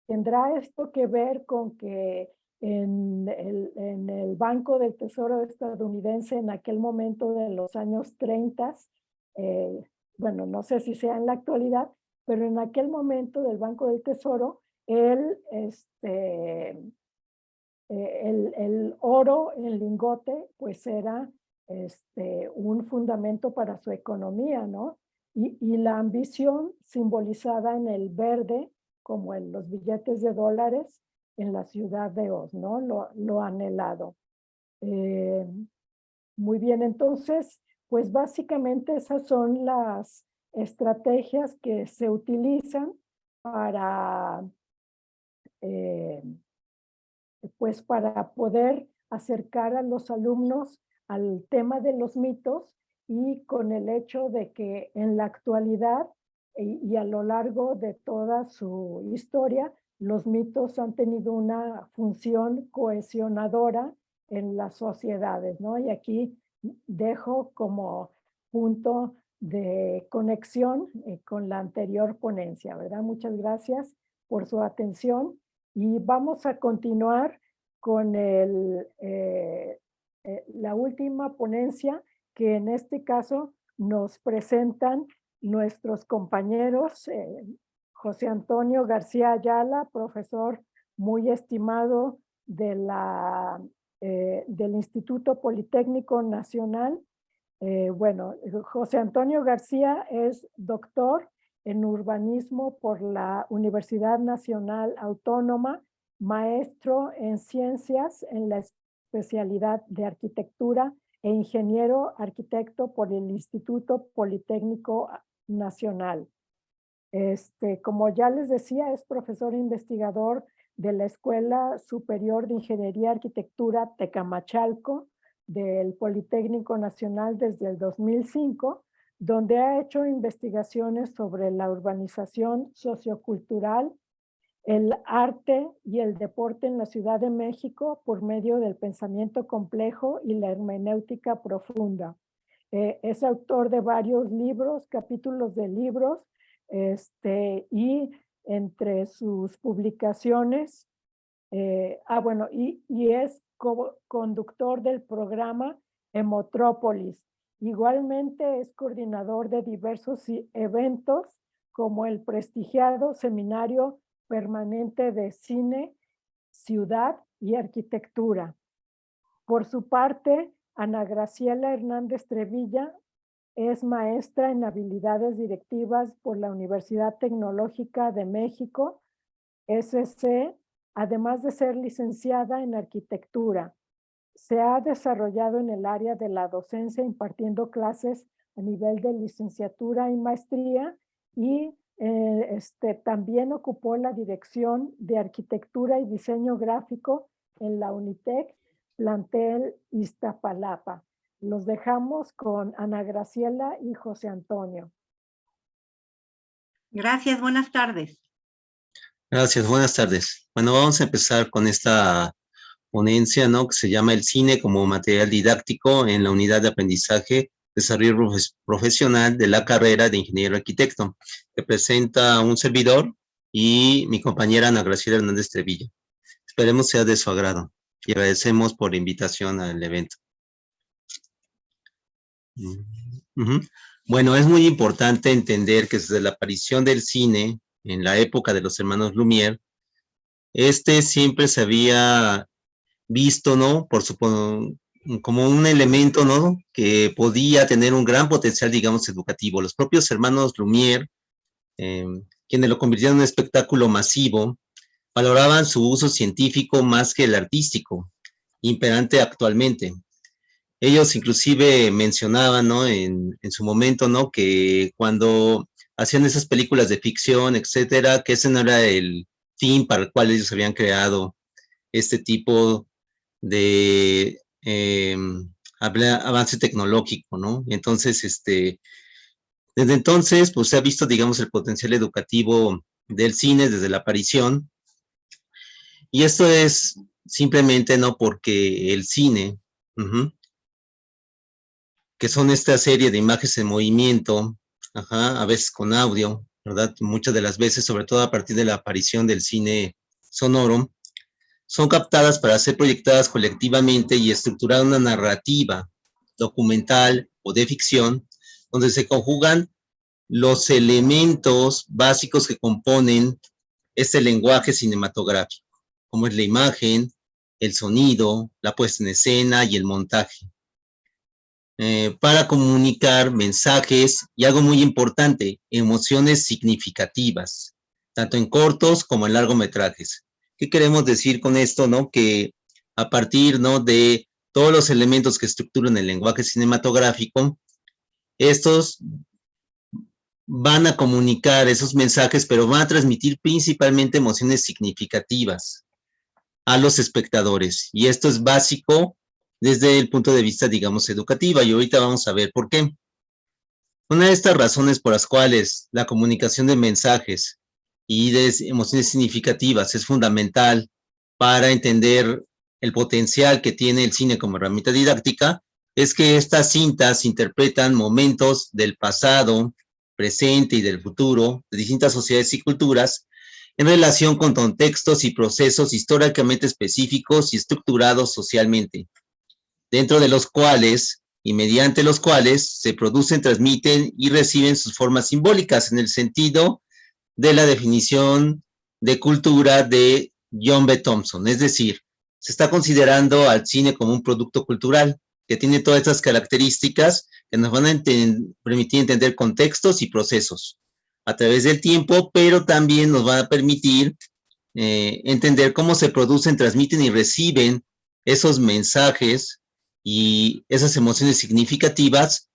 ¿Tendrá esto que ver con que en el Banco del Tesoro estadounidense en aquel momento de los años 30, bueno, no sé si sea en la actualidad, pero en aquel momento del Banco del Tesoro, el oro en lingote pues era un fundamento para su economía, ¿no? Y la ambición simbolizada en el verde, como en los billetes de dólares en la ciudad de Oz, ¿no? Lo anhelado. Muy bien, entonces, pues básicamente esas son las estrategias que se utilizan para pues para poder acercar a los alumnos al tema de los mitos, y con el hecho de que en la actualidad y a lo largo de toda su historia, los mitos han tenido una función cohesionadora en las sociedades, ¿no? Y aquí dejo como punto de conexión con la anterior ponencia, ¿verdad? Muchas gracias por su atención. Y vamos a continuar con la última ponencia, que en este caso nos presentan nuestros compañeros José Antonio García Ayala, profesor muy estimado del Instituto Politécnico Nacional. Bueno, José Antonio García es doctor en urbanismo por la Universidad Nacional Autónoma, maestro en ciencias en la especialidad de arquitectura e ingeniero arquitecto por el Instituto Politécnico Nacional. Como ya les decía, es profesor e investigador de la Escuela Superior de Ingeniería y Arquitectura Tecamachalco del Politécnico Nacional desde el 2005, donde ha hecho investigaciones sobre la urbanización sociocultural, el arte y el deporte en la Ciudad de México por medio del pensamiento complejo y la hermenéutica profunda. Es autor de varios libros, capítulos de libros, y entre sus publicaciones, y es conductor del programa Emotrópolis. Igualmente es coordinador de diversos eventos como el prestigiado Seminario Permanente de Cine, Ciudad y Arquitectura. Por su parte, Ana Graciela Hernández Trevilla es maestra en habilidades directivas por la Universidad Tecnológica de México, SC, además de ser licenciada en arquitectura. Se ha desarrollado en el área de la docencia impartiendo clases a nivel de licenciatura y maestría y también ocupó la dirección de arquitectura y diseño gráfico en la Unitec, plantel Iztapalapa. Los dejamos con Ana Graciela y José Antonio. Gracias, buenas tardes. Gracias, buenas tardes. Bueno, vamos a empezar con esta ponencia, ¿no? Que se llama El cine como material didáctico en la unidad de aprendizaje, desarrollo profesional de la carrera de ingeniero arquitecto, que presenta un servidor y mi compañera Ana Graciela Hernández Trevilla. Esperemos sea de su agrado y agradecemos por la invitación al evento. Bueno, es muy importante entender que desde la aparición del cine en la época de los hermanos Lumière, siempre se había visto, ¿no? Como un elemento, ¿no? Que podía tener un gran potencial, digamos, educativo. Los propios hermanos Lumière, quienes lo convirtieron en un espectáculo masivo, valoraban su uso científico más que el artístico, imperante actualmente. Ellos inclusive mencionaban, ¿no? En su momento, ¿no? Que cuando hacían esas películas de ficción, etcétera, que ese no era el fin para el cual ellos habían creado este tipo de avance tecnológico, ¿no? Entonces, desde entonces, pues se ha visto, digamos, el potencial educativo del cine desde la aparición, y esto es simplemente, ¿no? Porque el cine, que son esta serie de imágenes en movimiento, a veces con audio, ¿verdad? Muchas de las veces, sobre todo a partir de la aparición del cine sonoro, son captadas para ser proyectadas colectivamente y estructurar una narrativa documental o de ficción, donde se conjugan los elementos básicos que componen este lenguaje cinematográfico, como es la imagen, el sonido, la puesta en escena y el montaje, para comunicar mensajes y, algo muy importante, emociones significativas, tanto en cortos como en largometrajes. ¿Qué queremos decir con esto, no? Que a partir, ¿no? de todos los elementos que estructuran el lenguaje cinematográfico, estos van a comunicar esos mensajes, pero van a transmitir principalmente emociones significativas a los espectadores. Y esto es básico desde el punto de vista, digamos, educativa, y ahorita vamos a ver por qué. Una de estas razones por las cuales la comunicación de mensajes y de emociones significativas es fundamental para entender el potencial que tiene el cine como herramienta didáctica es que estas cintas interpretan momentos del pasado, presente y del futuro de distintas sociedades y culturas en relación con contextos y procesos históricamente específicos y estructurados socialmente, dentro de los cuales y mediante los cuales se producen, transmiten y reciben sus formas simbólicas en el sentido de la definición de cultura de John B. Thompson. Es decir, se está considerando al cine como un producto cultural que tiene todas estas características que nos van a permitir entender contextos y procesos. a través del tiempo, pero también nos va a permitir entender cómo se producen, transmiten y reciben esos mensajes y esas emociones significativas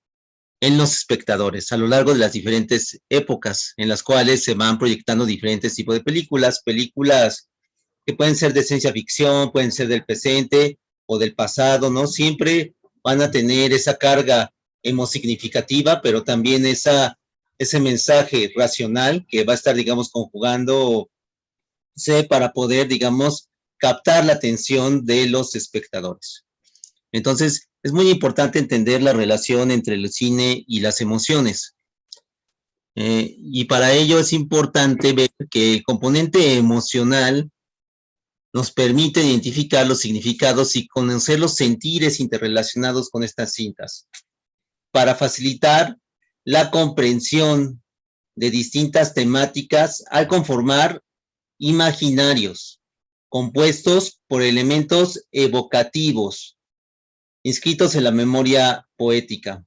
en los espectadores a lo largo de las diferentes épocas en las cuales se van proyectando diferentes tipos de películas que pueden ser de ciencia ficción, pueden ser del presente o del pasado, ¿no? Siempre van a tener esa carga emosignificativa, pero también ese mensaje racional que va a estar, digamos, conjugando para poder, digamos, captar la atención de los espectadores. Entonces, es muy importante entender la relación entre el cine y las emociones. Y para ello es importante ver que el componente emocional nos permite identificar los significados y conocer los sentires interrelacionados con estas cintas, para facilitar la comprensión de distintas temáticas al conformar imaginarios, compuestos por elementos evocativos, inscritos en la memoria poética.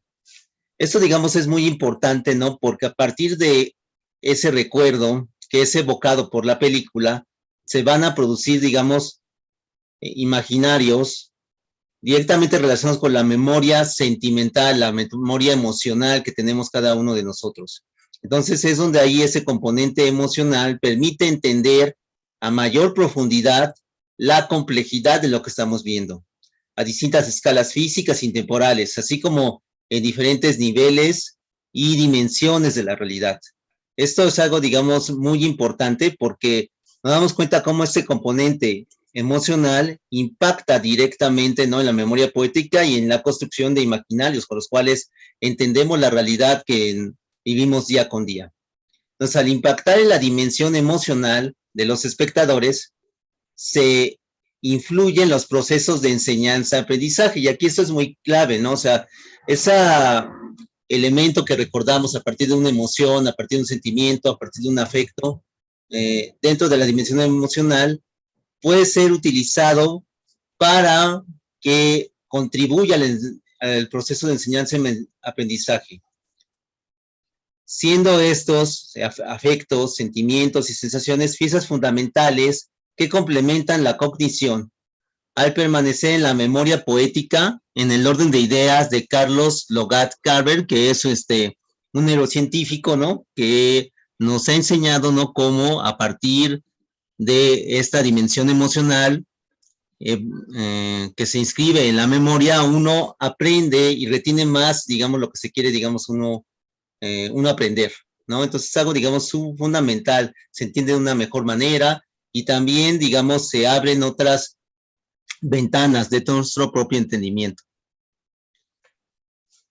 Esto, digamos, es muy importante, ¿no? Porque a partir de ese recuerdo que es evocado por la película, se van a producir, digamos, imaginarios directamente relacionados con la memoria sentimental, la memoria emocional que tenemos cada uno de nosotros. Entonces es donde ahí ese componente emocional permite entender a mayor profundidad la complejidad de lo que estamos viendo, a distintas escalas físicas y temporales, así como en diferentes niveles y dimensiones de la realidad. Esto es algo, digamos, muy importante porque nos damos cuenta cómo este componente emocional impacta directamente, ¿no?, en la memoria poética y en la construcción de imaginarios con los cuales entendemos la realidad que vivimos día con día. Entonces, al impactar en la dimensión emocional de los espectadores, se influyen los procesos de enseñanza-aprendizaje, y aquí esto es muy clave, ¿no? O sea, ese elemento que recordamos a partir de una emoción, a partir de un sentimiento, a partir de un afecto, dentro de la dimensión emocional, puede ser utilizado para que contribuya al proceso de enseñanza-aprendizaje, siendo estos afectos, sentimientos y sensaciones piezas fundamentales que complementan la cognición al permanecer en la memoria poética en el orden de ideas de Carlos Logat Carver, que es un neurocientífico, ¿no?, que nos ha enseñado, ¿no?, cómo a partir de esta dimensión emocional que se inscribe en la memoria, uno aprende y retiene más, digamos, lo que se quiere, digamos, uno aprender, ¿no? Entonces es algo, digamos, fundamental, se entiende de una mejor manera y también, digamos, se abren otras ventanas de nuestro propio entendimiento.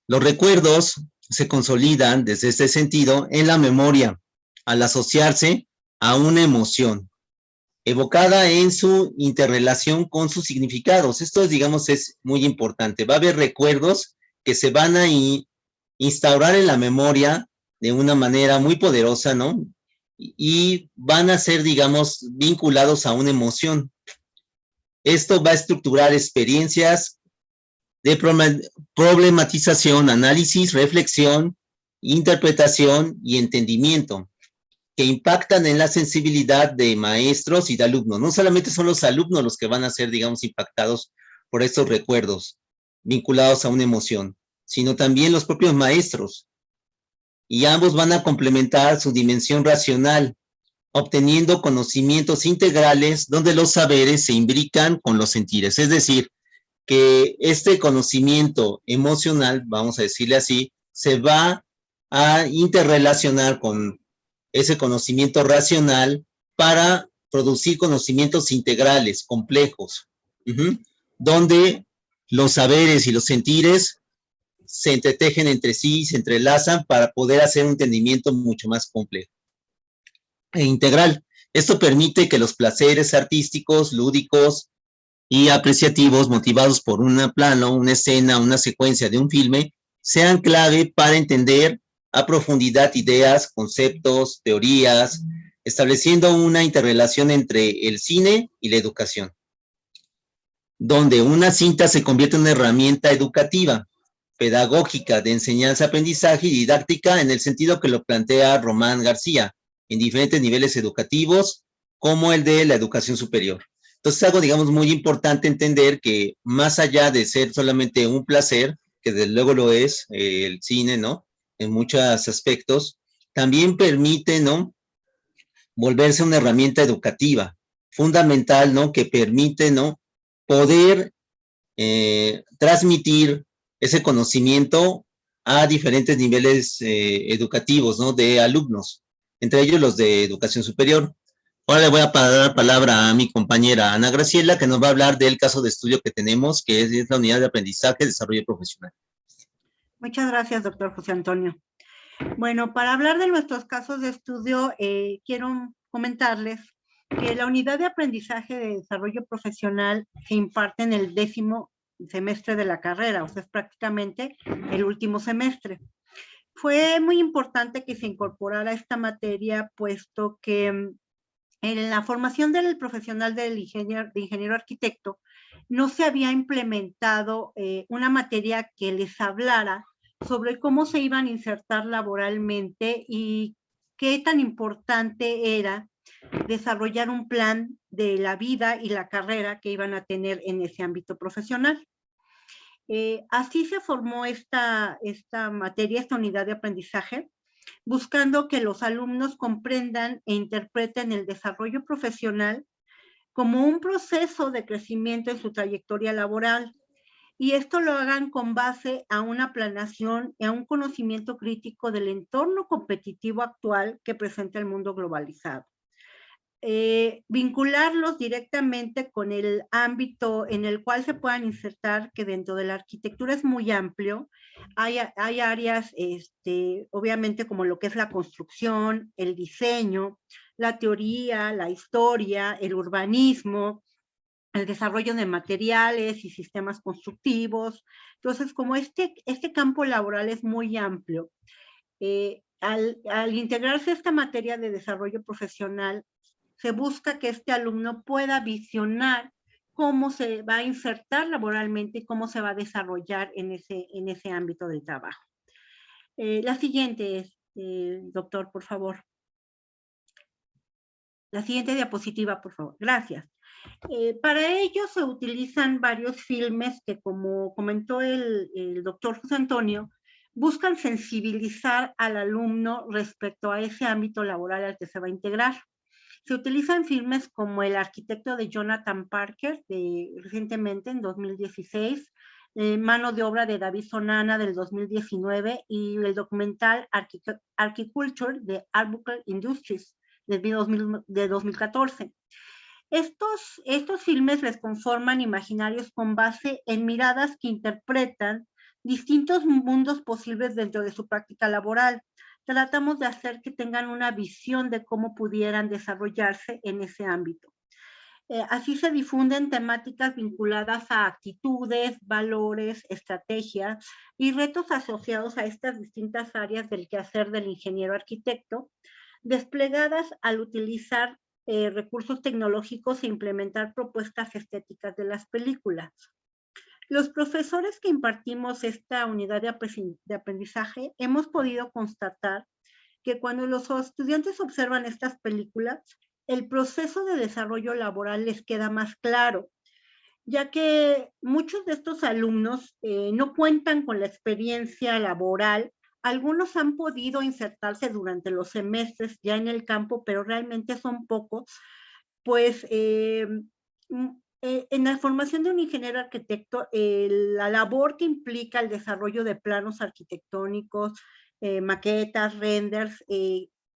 Los recuerdos se consolidan desde este sentido en la memoria al asociarse a una emoción evocada en su interrelación con sus significados. Esto, digamos, es muy importante. Va a haber recuerdos que se van a instaurar en la memoria de una manera muy poderosa, ¿no? Y van a ser, digamos, vinculados a una emoción. Esto va a estructurar experiencias de problematización, análisis, reflexión, interpretación y entendimiento, que impactan en la sensibilidad de maestros y de alumnos. No solamente son los alumnos los que van a ser, digamos, impactados por estos recuerdos vinculados a una emoción, sino también los propios maestros. Y ambos van a complementar su dimensión racional, obteniendo conocimientos integrales donde los saberes se imbrican con los sentires. Es decir, que este conocimiento emocional, vamos a decirle así, se va a interrelacionar con ese conocimiento racional para producir conocimientos integrales, complejos, donde los saberes y los sentires se entretejen entre sí, se entrelazan para poder hacer un entendimiento mucho más complejo e integral. Esto permite que los placeres artísticos, lúdicos y apreciativos motivados por un plano, una escena, una secuencia de un filme, sean clave para entender a profundidad ideas, conceptos, teorías, estableciendo una interrelación entre el cine y la educación, donde una cinta se convierte en una herramienta educativa pedagógica de enseñanza-aprendizaje y didáctica en el sentido que lo plantea Román García, en diferentes niveles educativos, como el de la educación superior. Entonces, es algo, digamos, muy importante entender que más allá de ser solamente un placer, que desde luego lo es, el cine, ¿no? En muchos aspectos, también permite, ¿no? Volverse una herramienta educativa fundamental, ¿no? Que permite, ¿no? Poder transmitir ese conocimiento a diferentes niveles educativos, ¿no? De alumnos, entre ellos los de educación superior. Ahora le voy a dar la palabra a mi compañera Ana Graciela, que nos va a hablar del caso de estudio que tenemos, que es la unidad de aprendizaje y desarrollo profesional. Muchas gracias, doctor José Antonio. Bueno, para hablar de nuestros casos de estudio, quiero comentarles que la unidad de aprendizaje de desarrollo profesional se imparte en el 10º semestre de la carrera, o sea, es prácticamente el último semestre. Fue muy importante que se incorporara esta materia, puesto que en la formación del profesional de ingeniero arquitecto no se había implementado una materia que les hablara sobre cómo se iban a insertar laboralmente y qué tan importante era desarrollar un plan de la vida y la carrera que iban a tener en ese ámbito profesional. Así se formó esta materia, esta unidad de aprendizaje, buscando que los alumnos comprendan e interpreten el desarrollo profesional como un proceso de crecimiento en su trayectoria laboral, y esto lo hagan con base a una planeación y a un conocimiento crítico del entorno competitivo actual que presenta el mundo globalizado. Vincularlos directamente con el ámbito en el cual se puedan insertar, que dentro de la arquitectura es muy amplio. Hay áreas, obviamente, como lo que es la construcción, el diseño, la teoría, la historia, el urbanismo, el desarrollo de materiales y sistemas constructivos. Entonces, como este campo laboral es muy amplio, al integrarse esta materia de desarrollo profesional, se busca que este alumno pueda visionar cómo se va a insertar laboralmente y cómo se va a desarrollar en ese ámbito del trabajo. La siguiente es, doctor, por favor. La siguiente diapositiva, por favor. Gracias. Para ello se utilizan varios filmes que, como comentó el doctor José Antonio, buscan sensibilizar al alumno respecto a ese ámbito laboral al que se va a integrar. Se utilizan filmes como El arquitecto de Jonathan Parker, recientemente en 2016, Mano de obra de David Sonana del 2019 y el documental Architecture de Arbuckle Industries de 2014. Estos filmes les conforman imaginarios con base en miradas que interpretan distintos mundos posibles dentro de su práctica laboral. Tratamos de hacer que tengan una visión de cómo pudieran desarrollarse en ese ámbito. Así se difunden temáticas vinculadas a actitudes, valores, estrategias y retos asociados a estas distintas áreas del quehacer del ingeniero arquitecto, desplegadas al utilizar recursos tecnológicos e implementar propuestas estéticas de las películas. Los profesores que impartimos esta unidad de aprendizaje hemos podido constatar que cuando los estudiantes observan estas películas, el proceso de desarrollo laboral les queda más claro, ya que muchos de estos alumnos no cuentan con la experiencia laboral. Algunos han podido insertarse durante los semestres ya en el campo, pero realmente son pocos, pues en la formación de un ingeniero arquitecto, la labor que implica el desarrollo de planos arquitectónicos, maquetas, renders,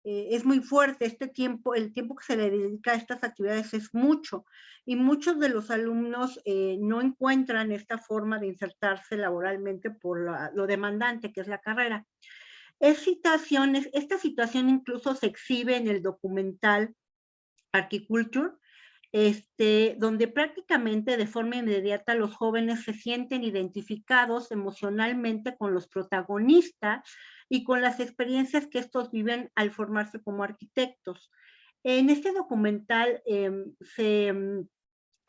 es muy fuerte. El tiempo que se le dedica a estas actividades es mucho, y muchos de los alumnos no encuentran esta forma de insertarse laboralmente por lo demandante que es la carrera. Esta situación incluso se exhibe en el documental Architecture, donde prácticamente de forma inmediata los jóvenes se sienten identificados emocionalmente con los protagonistas y con las experiencias que estos viven al formarse como arquitectos. En este documental se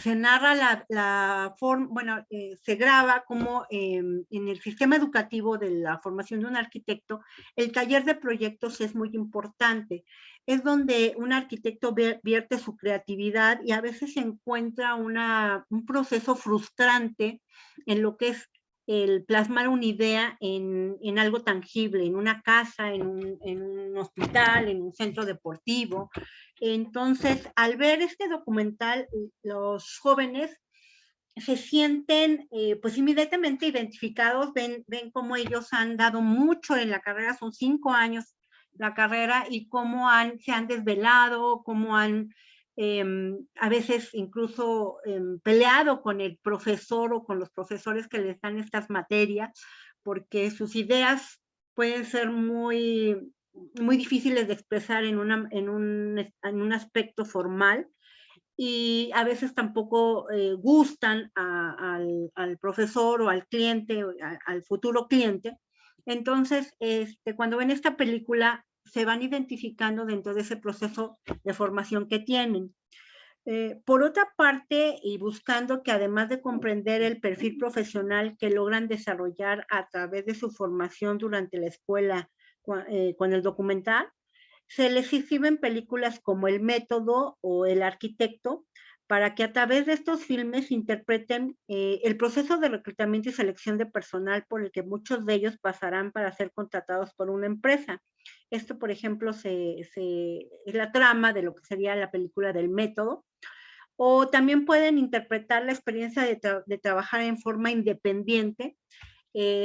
se narra la forma, bueno, se graba como en el sistema educativo de la formación de un arquitecto, el taller de proyectos es muy importante. Es donde un arquitecto vierte su creatividad y a veces se encuentra un proceso frustrante en lo que es el plasmar una idea en algo tangible, en una casa, en un hospital, en un centro deportivo. Entonces, al ver este documental, los jóvenes se sienten pues inmediatamente identificados, ven cómo ellos han dado mucho en la carrera, son 5 años la carrera, y cómo se han desvelado, cómo han a veces incluso peleado con el profesor o con los profesores que les dan estas materias, porque sus ideas pueden ser muy difíciles de expresar en un aspecto formal, y a veces tampoco gustan al profesor o al cliente, al futuro cliente. Entonces, cuando ven esta película, se van identificando dentro de ese proceso de formación que tienen. Por otra parte, y buscando que además de comprender el perfil profesional que logran desarrollar a través de su formación durante la escuela con el documental, se les exhiben películas como El Método o El Arquitecto, para que a través de estos filmes interpreten el proceso de reclutamiento y selección de personal por el que muchos de ellos pasarán para ser contratados por una empresa. Esto, por ejemplo, es la trama de lo que sería la película del Método. O también pueden interpretar la experiencia de trabajar en forma independiente,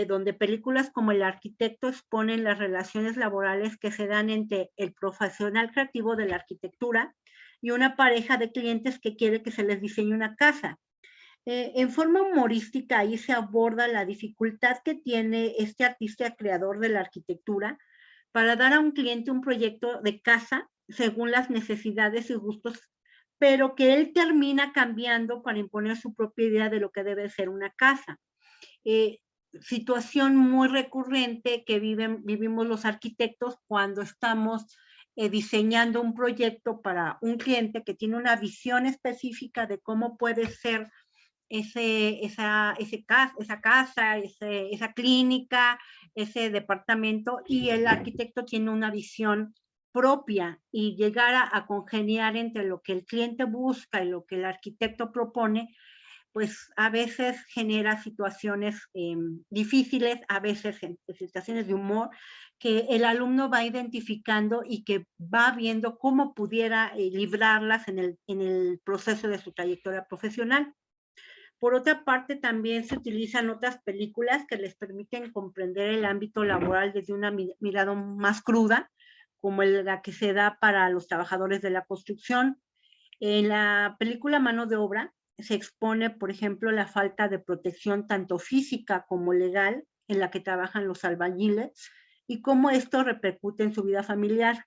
donde películas como El Arquitecto exponen las relaciones laborales que se dan entre el profesional creativo de la arquitectura y una pareja de clientes que quiere que se les diseñe una casa. En forma humorística, ahí se aborda la dificultad que tiene este artista creador de la arquitectura para dar a un cliente un proyecto de casa según las necesidades y gustos, pero que él termina cambiando para imponer su propia idea de lo que debe ser una casa. Situación muy recurrente que vivimos los arquitectos cuando estamos diseñando un proyecto para un cliente que tiene una visión específica de cómo puede ser esa casa, esa clínica, ese departamento, y el arquitecto tiene una visión propia, y llegar a congeniar entre lo que el cliente busca y lo que el arquitecto propone, pues a veces genera situaciones difíciles, a veces situaciones de humor, que el alumno va identificando y que va viendo cómo pudiera librarlas en el proceso de su trayectoria profesional. Por otra parte, también se utilizan otras películas que les permiten comprender el ámbito laboral desde una mirada más cruda, como la que se da para los trabajadores de la construcción. En la película Mano de Obra se expone, por ejemplo, la falta de protección tanto física como legal en la que trabajan los albañiles y cómo esto repercute en su vida familiar.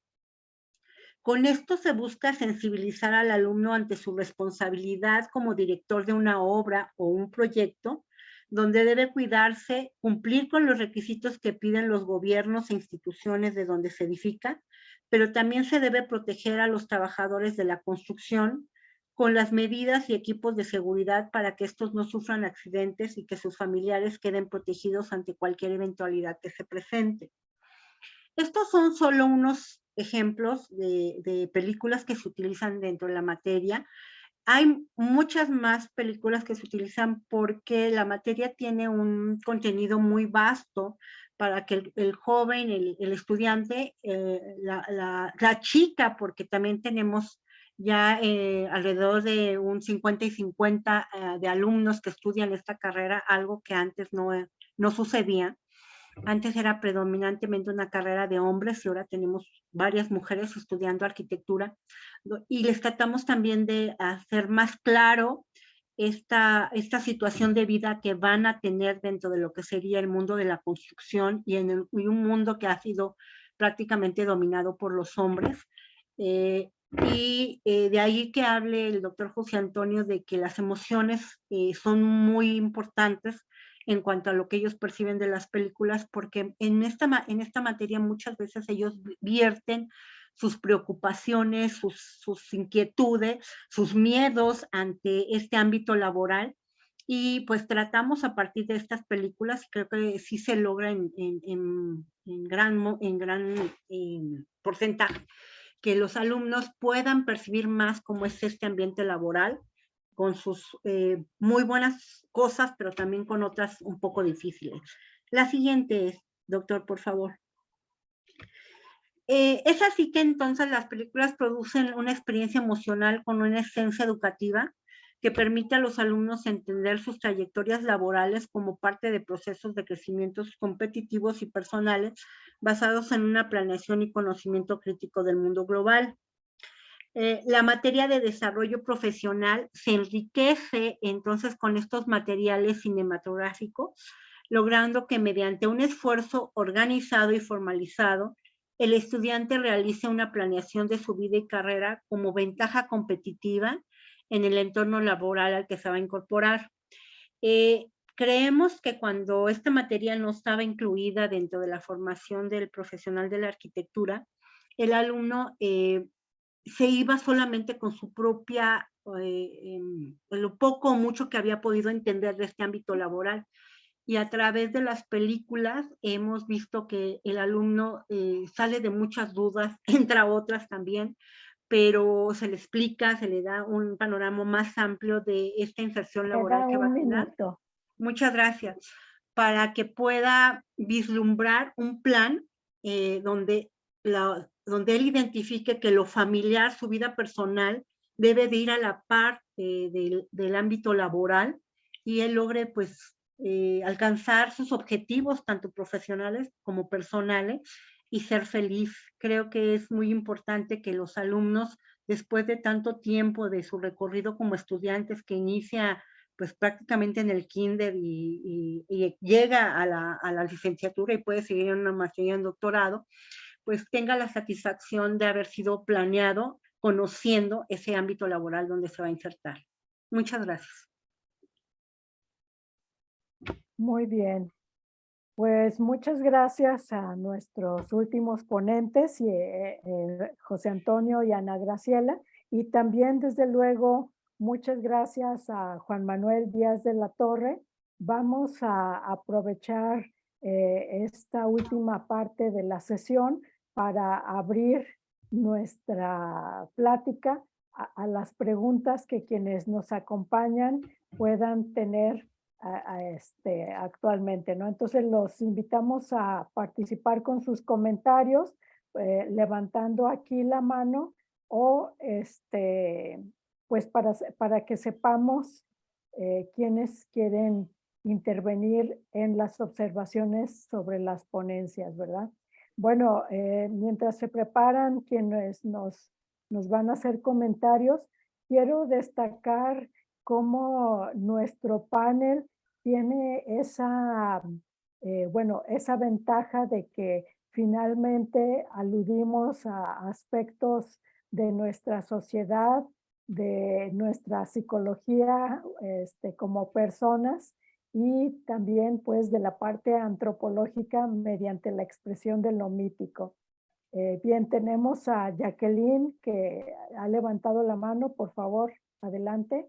Con esto se busca sensibilizar al alumno ante su responsabilidad como director de una obra o un proyecto, donde debe cuidarse, cumplir con los requisitos que piden los gobiernos e instituciones de donde se edifica, pero también se debe proteger a los trabajadores de la construcción con las medidas y equipos de seguridad para que estos no sufran accidentes y que sus familiares queden protegidos ante cualquier eventualidad que se presente. Estos son solo unos ejemplos de películas que se utilizan dentro de la materia. Hay muchas más películas que se utilizan porque la materia tiene un contenido muy vasto para que el joven, el estudiante, la chica, porque también tenemos ya alrededor de un 50 y 50 de alumnos que estudian esta carrera, algo que antes no sucedía. Antes era predominantemente una carrera de hombres y ahora tenemos varias mujeres estudiando arquitectura, y les tratamos también de hacer más claro esta situación de vida que van a tener dentro de lo que sería el mundo de la construcción y un mundo que ha sido prácticamente dominado por los hombres. De ahí que hable el doctor José Antonio de que las emociones son muy importantes en cuanto a lo que ellos perciben de las películas, porque en esta materia muchas veces ellos vierten sus preocupaciones, sus inquietudes, sus miedos ante este ámbito laboral. Y pues tratamos a partir de estas películas, creo que sí se logra en gran porcentaje, que los alumnos puedan percibir más cómo es este ambiente laboral, con sus muy buenas cosas, pero también con otras un poco difíciles. La siguiente es, doctor, por favor. Es así que entonces las películas producen una experiencia emocional con una esencia educativa que permite a los alumnos entender sus trayectorias laborales como parte de procesos de crecimiento competitivos y personales basados en una planeación y conocimiento crítico del mundo global. La materia de desarrollo profesional se enriquece entonces con estos materiales cinematográficos, logrando que mediante un esfuerzo organizado y formalizado, el estudiante realice una planeación de su vida y carrera como ventaja competitiva en el entorno laboral al que se va a incorporar. Creemos que cuando esta materia no estaba incluida dentro de la formación del profesional de la arquitectura, el alumno se iba solamente con su propia, lo poco o mucho que había podido entender de este ámbito laboral. Y a través de las películas hemos visto que el alumno sale de muchas dudas, entre otras también, pero se le explica, se le da un panorama más amplio de esta inserción laboral que va a tener. Muchas gracias. Para que pueda vislumbrar un plan donde él identifique que lo familiar, su vida personal, debe de ir a la par del ámbito laboral y él logre pues alcanzar sus objetivos tanto profesionales como personales y ser feliz. Creo que es muy importante que los alumnos, después de tanto tiempo de su recorrido como estudiantes que inicia pues prácticamente en el kinder y llega a la licenciatura y puede seguir en una maestría y en doctorado, pues tenga la satisfacción de haber sido planeado conociendo ese ámbito laboral donde se va a insertar. Muchas gracias. Muy bien. Pues muchas gracias a nuestros últimos ponentes, José Antonio y Ana Graciela, y también desde luego muchas gracias a Juan Manuel Díaz de la Torre. Vamos a aprovechar esta última parte de la sesión para abrir nuestra plática a las preguntas que quienes nos acompañan puedan tener actualmente, ¿no? Entonces los invitamos a participar con sus comentarios, levantando aquí la mano o pues para que sepamos quiénes quieren intervenir en las observaciones sobre las ponencias, ¿verdad? Bueno, mientras se preparan quienes nos van a hacer comentarios, quiero destacar cómo nuestro panel tiene esa ventaja de que finalmente aludimos a aspectos de nuestra sociedad, de nuestra psicología como personas y también pues de la parte antropológica mediante la expresión de lo mítico. Bien, tenemos a Jacqueline que ha levantado la mano, por favor, adelante.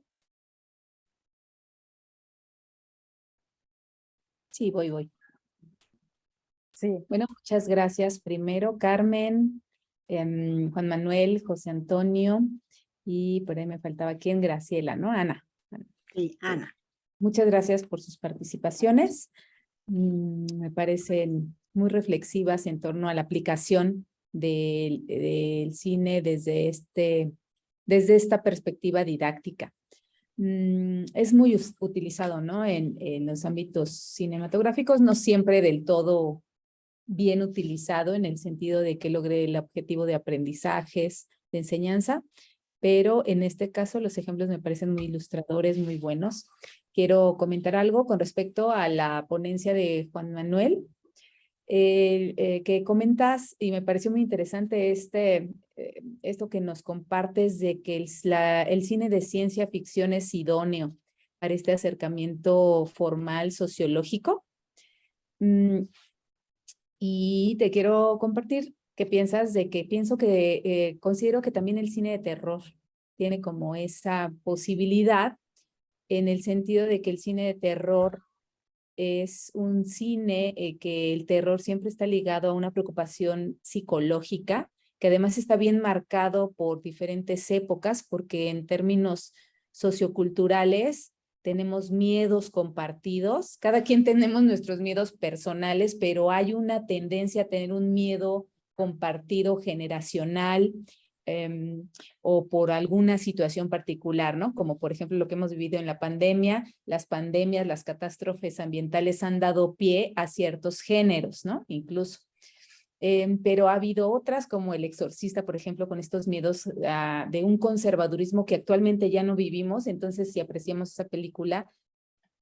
Sí, voy. Sí. Bueno, muchas gracias. Primero, Carmen, Juan Manuel, José Antonio, y por ahí me faltaba quién, Graciela, ¿no? Ana. Sí, Ana. Muchas gracias por sus participaciones. Me parecen muy reflexivas en torno a la aplicación del cine desde esta perspectiva didáctica. Es muy utilizado, ¿no? En los ámbitos cinematográficos, no siempre del todo bien utilizado en el sentido de que logre el objetivo de aprendizajes, de enseñanza, pero en este caso los ejemplos me parecen muy ilustradores, muy buenos. Quiero comentar algo con respecto a la ponencia de Juan Manuel, que comentas, y me pareció muy interesante esto que nos compartes de que el cine de ciencia ficción es idóneo para este acercamiento formal sociológico. Y te quiero compartir ¿Qué piensas de que pienso que considero que también el cine de terror tiene como esa posibilidad en el sentido de que el cine de terror es un cine que el terror siempre está ligado a una preocupación psicológica, que además está bien marcado por diferentes épocas, porque en términos socioculturales tenemos miedos compartidos, cada quien tenemos nuestros miedos personales, pero hay una tendencia a tener un miedo compartido generacional, o por alguna situación particular, ¿no? Como por ejemplo lo que hemos vivido en la pandemia, las pandemias, las catástrofes ambientales han dado pie a ciertos géneros, ¿no? Incluso. Pero ha habido otras como El Exorcista, por ejemplo, con estos miedos de un conservadurismo que actualmente ya no vivimos. Entonces, si apreciamos esa película,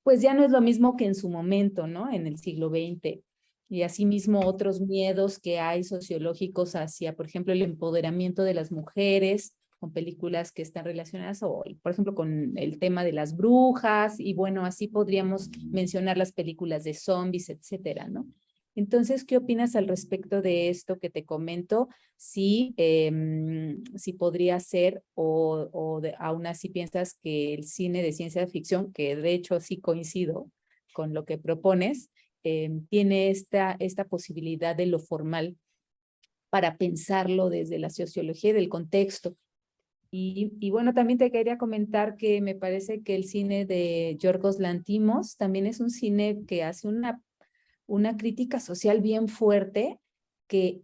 pues ya no es lo mismo que en su momento, ¿no? En el siglo XX. Y asimismo otros miedos que hay sociológicos hacia, por ejemplo, el empoderamiento de las mujeres, con películas que están relacionadas, o por ejemplo, con el tema de las brujas, y bueno, así podríamos mencionar las películas de zombies, etcétera, ¿no? Entonces, ¿qué opinas al respecto de esto que te comento? Si podría ser aún así piensas que el cine de ciencia ficción, que de hecho sí coincido con lo que propones, tiene esta posibilidad de lo formal para pensarlo desde la sociología y del contexto. Y bueno, también te quería comentar que me parece que el cine de Yorgos Lanthimos también es un cine que hace una crítica social bien fuerte, que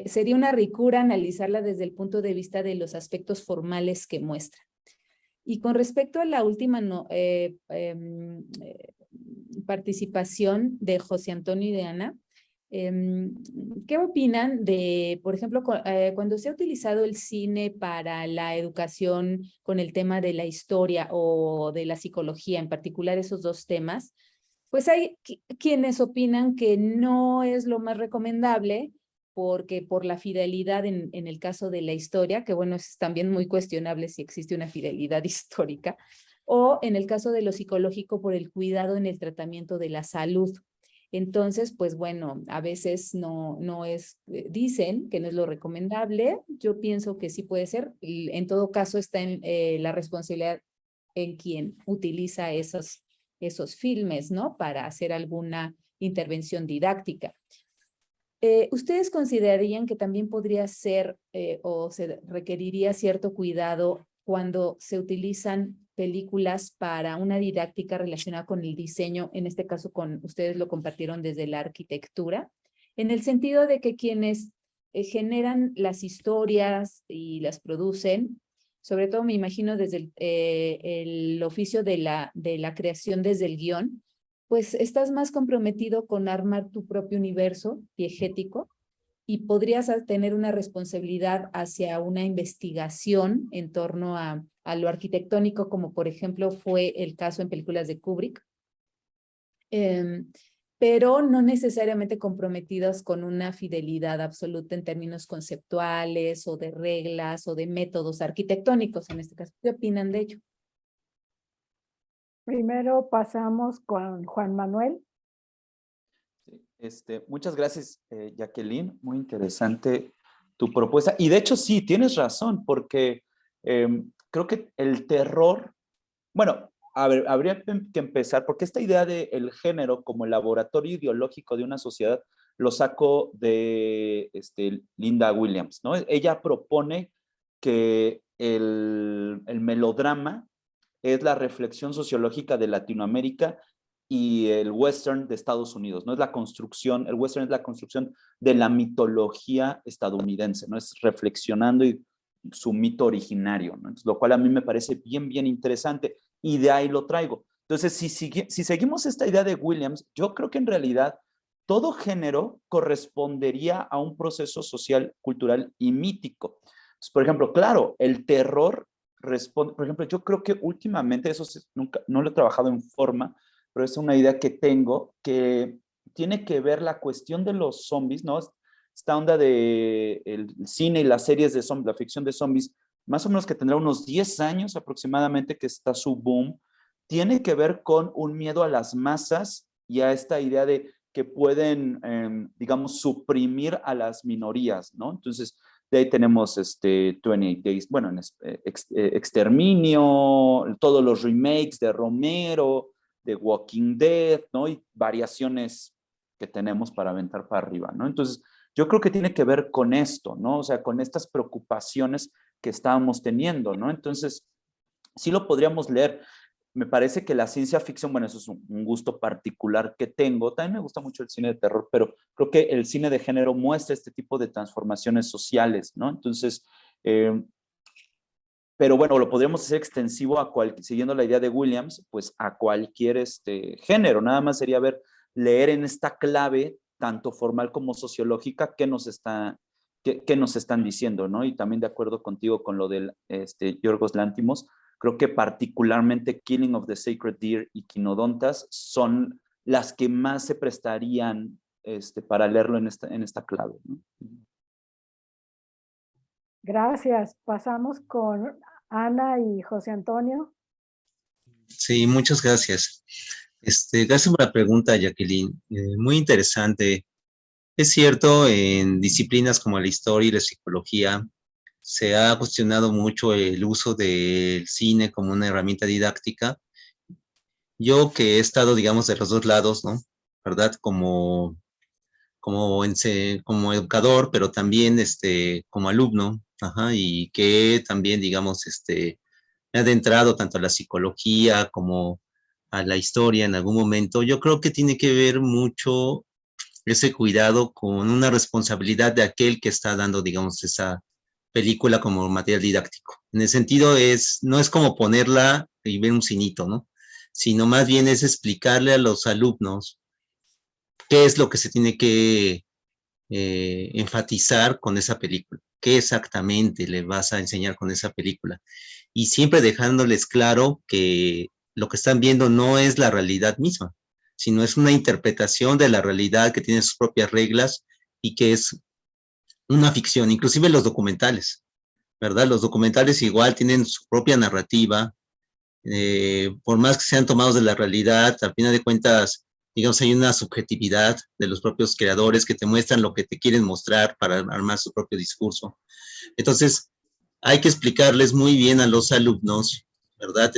sería una ricura analizarla desde el punto de vista de los aspectos formales que muestra. Y con respecto a la última participación de José Antonio y de Ana, ¿qué opinan de, por ejemplo, cuando se ha utilizado el cine para la educación con el tema de la historia o de la psicología, en particular esos dos temas? Pues hay quienes opinan que no es lo más recomendable porque por la fidelidad en el caso de la historia, que bueno, es también muy cuestionable si existe una fidelidad histórica, o en el caso de lo psicológico por el cuidado en el tratamiento de la salud. Entonces, pues bueno, a veces no es, dicen que no es lo recomendable. Yo pienso que sí puede ser. En todo caso está en la responsabilidad en quien utiliza esos filmes, ¿no? Para hacer alguna intervención didáctica. ¿Ustedes considerarían que también podría ser o se requeriría cierto cuidado cuando se utilizan películas para una didáctica relacionada con el diseño? En este caso, ustedes lo compartieron desde la arquitectura, en el sentido de que quienes generan las historias y las producen, sobre todo me imagino desde el oficio de la creación desde el guión, pues estás más comprometido con armar tu propio universo diegético y podrías tener una responsabilidad hacia una investigación en torno a lo arquitectónico, como por ejemplo fue el caso en películas de Kubrick, pero no necesariamente comprometidos con una fidelidad absoluta en términos conceptuales o de reglas o de métodos arquitectónicos en este caso. ¿Qué opinan de ello? Primero pasamos con Juan Manuel. Muchas gracias, Jacqueline. Muy interesante tu propuesta. Y de hecho, sí, tienes razón, porque creo que el terror, bueno, a ver, habría que empezar, porque esta idea del género como laboratorio ideológico de una sociedad lo saco de Linda Williams, ¿no? Ella propone que el melodrama es la reflexión sociológica de Latinoamérica y el western de Estados Unidos, ¿no? Es la construcción, el western es la construcción de la mitología estadounidense, ¿no? Es reflexionando y su mito originario, ¿no? Entonces, lo cual a mí me parece bien interesante y de ahí lo traigo. Entonces, si seguimos esta idea de Williams, yo creo que en realidad todo género correspondería a un proceso social, cultural y mítico. Entonces, por ejemplo, claro, el terror responde, por ejemplo, yo creo que últimamente, eso nunca, no lo he trabajado en forma, pero es una idea que tengo, que tiene que ver la cuestión de los zombies, ¿no? Esta onda de el cine y las series de zombies, la ficción de zombies, más o menos que tendrá unos 10 años aproximadamente que está su boom, tiene que ver con un miedo a las masas y a esta idea de que pueden, digamos, suprimir a las minorías, ¿no? Entonces, de ahí tenemos 28 Days, bueno, Exterminio, todos los remakes de Romero, de Walking Dead, ¿no? Y variaciones que tenemos para aventar para arriba, ¿no? Entonces, yo creo que tiene que ver con esto, ¿no? O sea, con estas preocupaciones que estábamos teniendo, ¿no? Entonces, sí lo podríamos leer. Me parece que la ciencia ficción, bueno, eso es un gusto particular que tengo. También me gusta mucho el cine de terror, pero creo que el cine de género muestra este tipo de transformaciones sociales, ¿no? Entonces, pero bueno, lo podríamos hacer extensivo siguiendo la idea de Williams, pues a cualquier género. Nada más sería leer en esta clave, tanto formal como sociológica, qué nos están diciendo, ¿no? Y también de acuerdo contigo con lo del Yorgos Lanthimos, creo que particularmente Killing of the Sacred Deer y Quinodontas son las que más se prestarían para leerlo en esta clave, ¿no? Gracias. Pasamos con Ana y José Antonio. Sí, muchas gracias. Gracias por la pregunta, Jacqueline. Muy interesante. Es cierto, en disciplinas como la historia y la psicología, se ha cuestionado mucho el uso del cine como una herramienta didáctica. Yo que he estado, digamos, de los dos lados, ¿no? ¿Verdad? Como educador, pero también como alumno, ajá, y que también, digamos, me ha adentrado tanto a la psicología como a la historia en algún momento. Yo creo que tiene que ver mucho ese cuidado con una responsabilidad de aquel que está dando, digamos, esa película como material didáctico. En el sentido no es como ponerla y ver un cinito, ¿no? Sino más bien es explicarle a los alumnos qué es lo que se tiene que enfatizar con esa película, qué exactamente le vas a enseñar con esa película. Y siempre dejándoles claro que lo que están viendo no es la realidad misma, sino es una interpretación de la realidad que tiene sus propias reglas y que es una ficción, inclusive los documentales, ¿verdad? Los documentales igual tienen su propia narrativa, por más que sean tomados de la realidad, al final de cuentas, digamos, hay una subjetividad de los propios creadores que te muestran lo que te quieren mostrar para armar su propio discurso. Entonces, hay que explicarles muy bien a los alumnos, ¿verdad?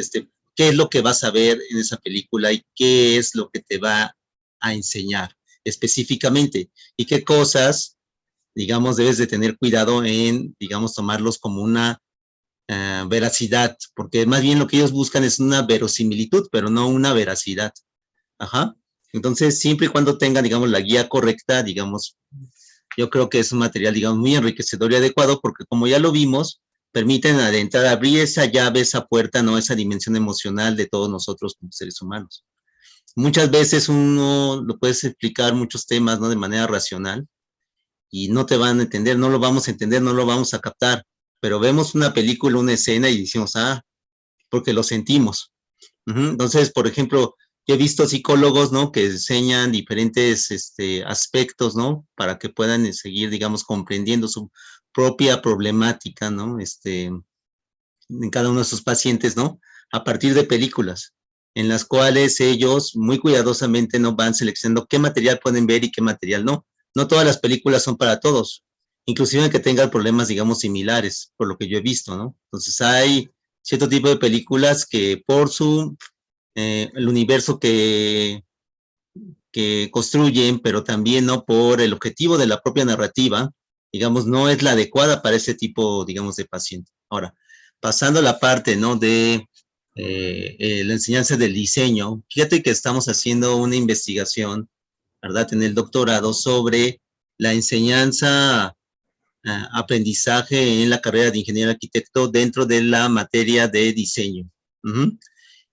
Qué es lo que vas a ver en esa película y qué es lo que te va a enseñar específicamente y qué cosas, digamos, debes de tener cuidado en, digamos, tomarlos como una veracidad, porque más bien lo que ellos buscan es una verosimilitud, pero no una veracidad. Ajá. Entonces, siempre y cuando tengan, digamos, la guía correcta, digamos, yo creo que es un material, digamos, muy enriquecedor y adecuado, porque como ya lo vimos, permiten adentrar, abrir esa llave, esa puerta, ¿no? Esa dimensión emocional de todos nosotros como seres humanos. Muchas veces uno lo puedes explicar muchos temas, ¿no? De manera racional, y no te van a entender, no lo vamos a entender, no lo vamos a captar, pero vemos una película, una escena y decimos, porque lo sentimos. Entonces, por ejemplo, yo he visto psicólogos, ¿no? Que enseñan diferentes aspectos, ¿no? Para que puedan seguir, digamos, comprendiendo su propia problemática, ¿no? En cada uno de sus pacientes, ¿no? A partir de películas, en las cuales ellos muy cuidadosamente no van seleccionando qué material pueden ver y qué material no. No todas las películas son para todos, inclusive que tengan problemas, digamos, similares, por lo que yo he visto, ¿no? Entonces hay cierto tipo de películas que por el universo que construyen, pero también no por el objetivo de la propia narrativa, digamos, no es la adecuada para ese tipo, digamos, de paciente. Ahora, pasando a la parte, ¿no? De la enseñanza del diseño, fíjate que estamos haciendo una investigación, ¿verdad? En el doctorado sobre la enseñanza, aprendizaje en la carrera de ingeniero arquitecto dentro de la materia de diseño.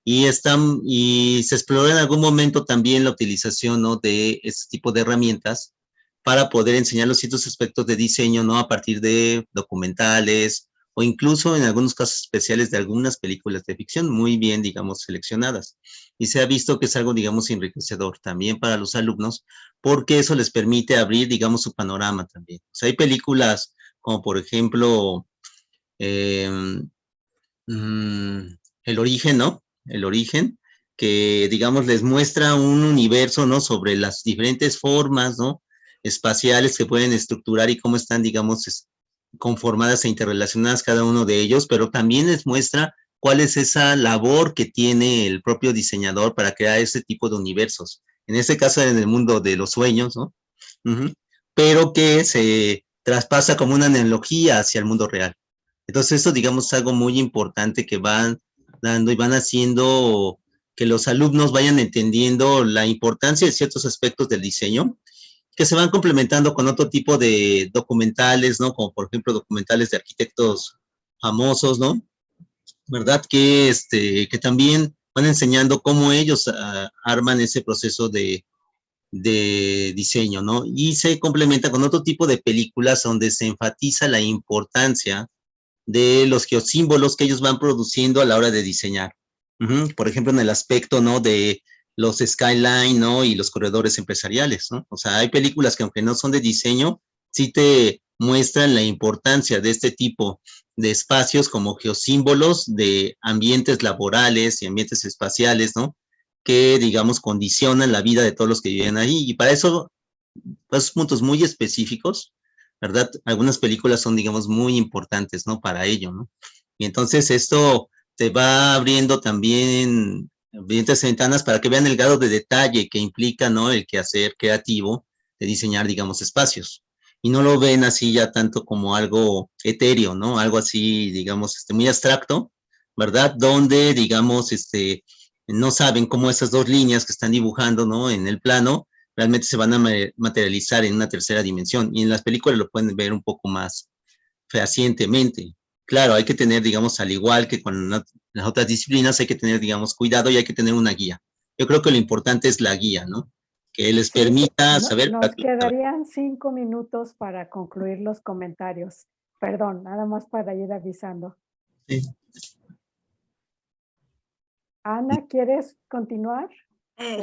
Y se exploró en algún momento también la utilización, ¿no? De este tipo de herramientas para poder enseñar los ciertos aspectos de diseño, ¿no? A partir de documentales o incluso en algunos casos especiales de algunas películas de ficción muy bien, digamos, seleccionadas. Y se ha visto que es algo, digamos, enriquecedor también para los alumnos porque eso les permite abrir, digamos, su panorama también. O sea, hay películas como, por ejemplo, El Origen, ¿no? El Origen, que, digamos, les muestra un universo, ¿no? Sobre las diferentes formas, ¿no? Espaciales que pueden estructurar y cómo están, digamos, conformadas e interrelacionadas cada uno de ellos, pero también les muestra cuál es esa labor que tiene el propio diseñador para crear ese tipo de universos. En este caso, en el mundo de los sueños, ¿no? Pero que se traspasa como una analogía hacia el mundo real. Entonces, eso, digamos, es algo muy importante que van dando y van haciendo que los alumnos vayan entendiendo la importancia de ciertos aspectos del diseño, que se van complementando con otro tipo de documentales, ¿no? Como por ejemplo documentales de arquitectos famosos, ¿no? ¿Verdad? Que también van enseñando cómo ellos arman ese proceso de diseño, ¿no? Y se complementa con otro tipo de películas donde se enfatiza la importancia de los geosímbolos que ellos van produciendo a la hora de diseñar. Por ejemplo, en el aspecto, ¿no? De los skyline, ¿no? Y los corredores empresariales, ¿no? O sea, hay películas que aunque no son de diseño, sí te muestran la importancia de este tipo de espacios como geosímbolos de ambientes laborales y ambientes espaciales, ¿no? Que, digamos, condicionan la vida de todos los que viven ahí. Y para eso, esos puntos muy específicos, ¿verdad? Algunas películas son, digamos, muy importantes, ¿no? Para ello, ¿no? Y entonces esto te va abriendo también ambientes ventanas para que vean el grado de detalle que implica, ¿no? El quehacer creativo de diseñar, digamos, espacios. Y no lo ven así ya tanto como algo etéreo, ¿no? Algo así, digamos, muy abstracto, ¿verdad? Donde, digamos, no saben cómo esas dos líneas que están dibujando, ¿no? En el plano, realmente se van a materializar en una tercera dimensión. Y en las películas lo pueden ver un poco más fehacientemente. Claro, hay que tener, digamos, al igual que con las otras disciplinas, hay que tener, digamos, cuidado y hay que tener una guía. Yo creo que lo importante es la guía, ¿no? Que les permita saber. Nos quedarían 5 minutos para concluir los comentarios. Perdón, nada más para ir avisando. Sí. Ana, ¿quieres continuar?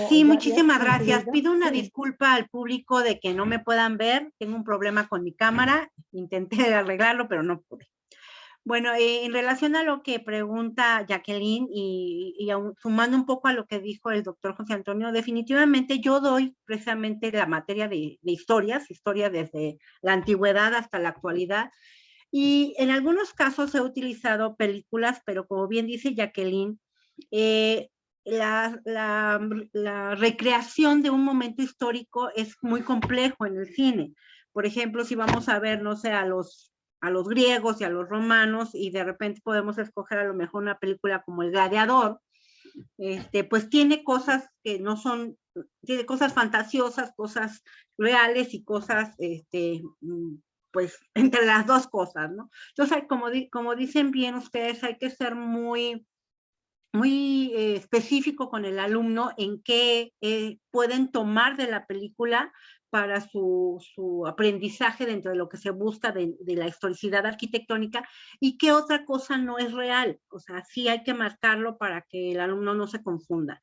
Sí, muchísimas gracias. Pido una Sí. disculpa al público de que no me puedan ver. Tengo un problema con mi cámara. Intenté arreglarlo, pero no pude. Bueno, en relación a lo que pregunta Jacqueline y sumando un poco a lo que dijo el doctor José Antonio, definitivamente yo doy precisamente la materia de historia desde la antigüedad hasta la actualidad. Y en algunos casos he utilizado películas, pero como bien dice Jacqueline, la recreación de un momento histórico es muy complejo en el cine. Por ejemplo, si vamos a ver, no sé, a los griegos y a los romanos y de repente podemos escoger a lo mejor una película como El Gladiador, pues tiene cosas que no son, tiene cosas fantasiosas, cosas reales y cosas, pues entre las dos cosas, ¿no? Entonces, como dicen bien ustedes, hay que ser muy específico con el alumno en qué pueden tomar de la película para su aprendizaje dentro de lo que se busca de la historicidad arquitectónica y qué otra cosa no es real. O sea, sí hay que marcarlo para que el alumno no se confunda.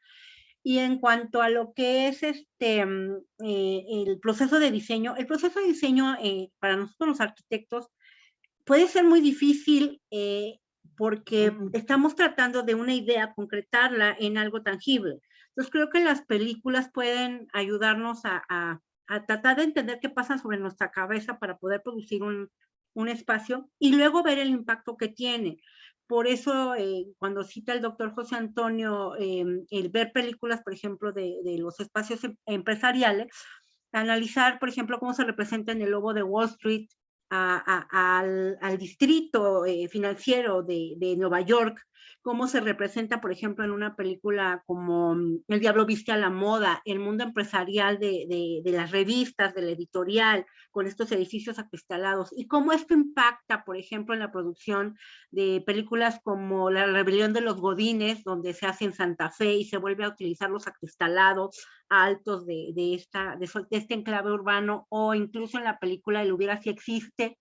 Y en cuanto a lo que es el proceso de diseño, para nosotros los arquitectos puede ser muy difícil porque estamos tratando de una idea, concretarla en algo tangible. Entonces creo que las películas pueden ayudarnos a tratar de entender qué pasa sobre nuestra cabeza para poder producir un espacio y luego ver el impacto que tiene. Por eso, cuando cita el doctor José Antonio, el ver películas, por ejemplo, de los espacios empresariales, analizar, por ejemplo, cómo se representa en El Lobo de Wall Street, al distrito financiero de Nueva York, cómo se representa, por ejemplo, en una película como El Diablo Viste a la Moda, el mundo empresarial de las revistas, del editorial, con estos edificios acristalados, y cómo esto impacta, por ejemplo, en la producción de películas como La Rebelión de los Godines, donde se hace en Santa Fe y se vuelve a utilizar los acristalados altos de este enclave urbano, o incluso en la película El Hubiera Si Existe,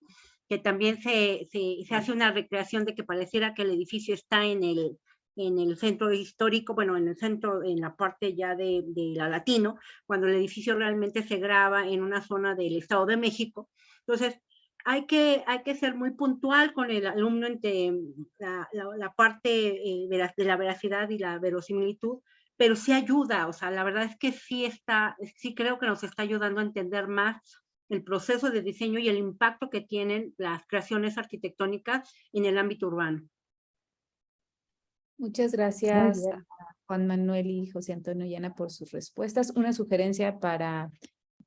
que también se hace una recreación de que pareciera que el edificio está en el centro histórico, bueno, en el centro, en la parte ya de la Latino, cuando el edificio realmente se graba en una zona del Estado de México. Entonces, hay que ser muy puntual con el alumno entre la parte de la veracidad y la verosimilitud, pero sí ayuda, o sea, la verdad es que sí creo que nos está ayudando a entender más el proceso de diseño y el impacto que tienen las creaciones arquitectónicas en el ámbito urbano. Muchas Muy gracias bien. a Juan Manuel y José Antonio y Ana por sus respuestas. Una sugerencia para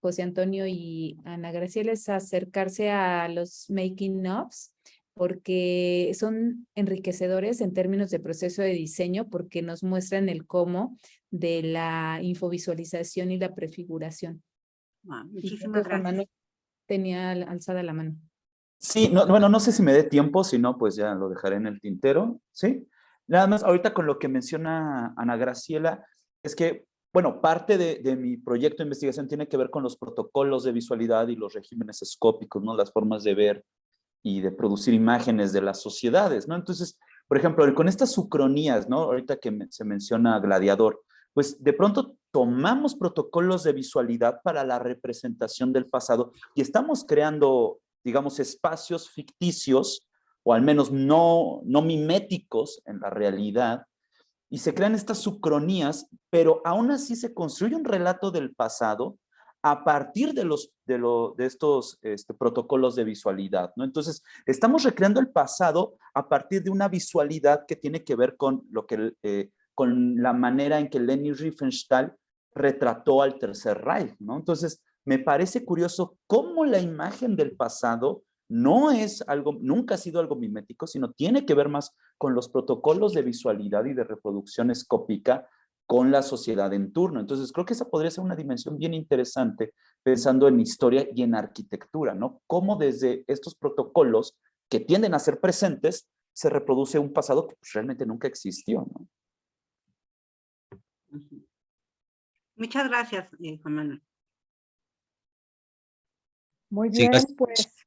José Antonio y Ana Graciela es acercarse a los making ofs, porque son enriquecedores en términos de proceso de diseño, porque nos muestran el cómo de la infovisualización y la prefiguración. Y creo que Muchísimas Juan gracias. Manuel tenía alzada la mano. Sí, no, bueno, no sé si me dé tiempo, si no, pues ya lo dejaré en el tintero, ¿sí? Nada más, ahorita con lo que menciona Ana Graciela, es que, bueno, parte de mi proyecto de investigación tiene que ver con los protocolos de visualidad y los regímenes escópicos, ¿no? Las formas de ver y de producir imágenes de las sociedades, ¿no? Entonces, por ejemplo, con estas sucronías, ¿no? Ahorita que se menciona Gladiador, pues de pronto tomamos protocolos de visualidad para la representación del pasado y estamos creando, digamos, espacios ficticios, o al menos no miméticos en la realidad, y se crean estas sucronías, pero aún así se construye un relato del pasado a partir de estos protocolos de visualidad, ¿no? Entonces, estamos recreando el pasado a partir de una visualidad que tiene que ver con con la manera en que Leni Riefenstahl retrató al Tercer Reich, ¿no? Entonces, me parece curioso cómo la imagen del pasado no es algo, nunca ha sido algo mimético, sino tiene que ver más con los protocolos de visualidad y de reproducción escópica con la sociedad en turno. Entonces, creo que esa podría ser una dimensión bien interesante pensando en historia y en arquitectura, ¿no? Cómo desde estos protocolos que tienden a ser presentes se reproduce un pasado que pues, realmente nunca existió, ¿no? Muchas gracias, Juan Manuel. Muy Sí, bien, gracias. pues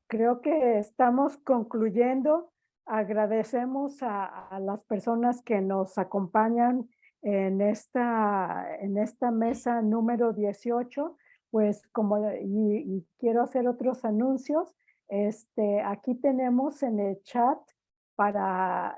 creo que estamos concluyendo. Agradecemos a las personas que nos acompañan en esta mesa número 18, pues y quiero hacer otros anuncios. Aquí tenemos en el chat para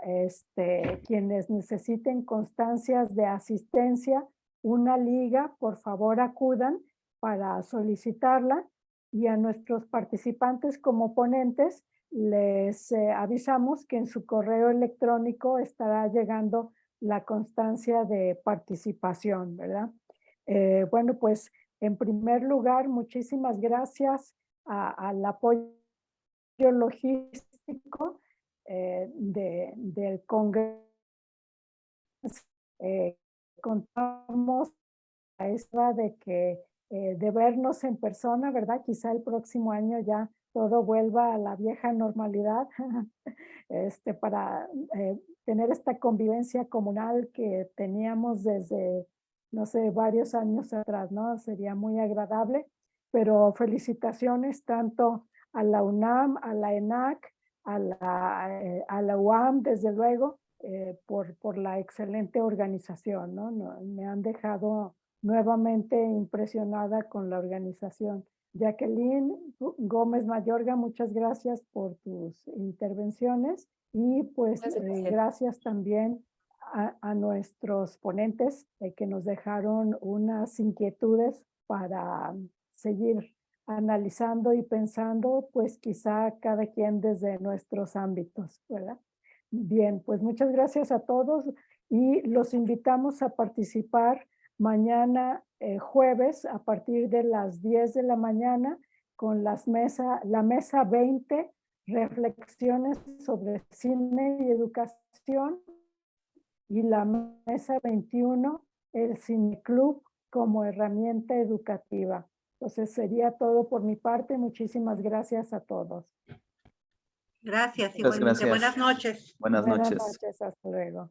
quienes necesiten constancias de asistencia, una liga, por favor acudan para solicitarla. Y a nuestros participantes como ponentes les avisamos que en su correo electrónico estará llegando la constancia de participación, ¿verdad? Bueno, pues en primer lugar, muchísimas gracias al apoyo logístico del Congreso. Contamos a esa de que de vernos en persona, ¿verdad? Quizá el próximo año ya todo vuelva a la vieja normalidad, para tener esta convivencia comunal que teníamos desde, no sé, varios años atrás, ¿no? Sería muy agradable, pero felicitaciones tanto a la UNAM, a la ENAC, a la UAM, desde luego, por la excelente organización, ¿no? Me han dejado nuevamente impresionada con la organización. Jacqueline Gómez Mayorga, muchas gracias por tus intervenciones y pues gracias también a nuestros ponentes que nos dejaron unas inquietudes para seguir analizando y pensando, pues quizá cada quien desde nuestros ámbitos, ¿verdad? Bien, pues muchas gracias a todos y los invitamos a participar mañana jueves a partir de las 10 de la mañana con la mesa 20, reflexiones sobre cine y educación, y la mesa 21, el Cineclub como herramienta educativa. Entonces sería todo por mi parte. Muchísimas gracias a todos. Gracias, Muchas igualmente. gracias. Buenas noches. Buenas Buenas noches. noches, hasta luego.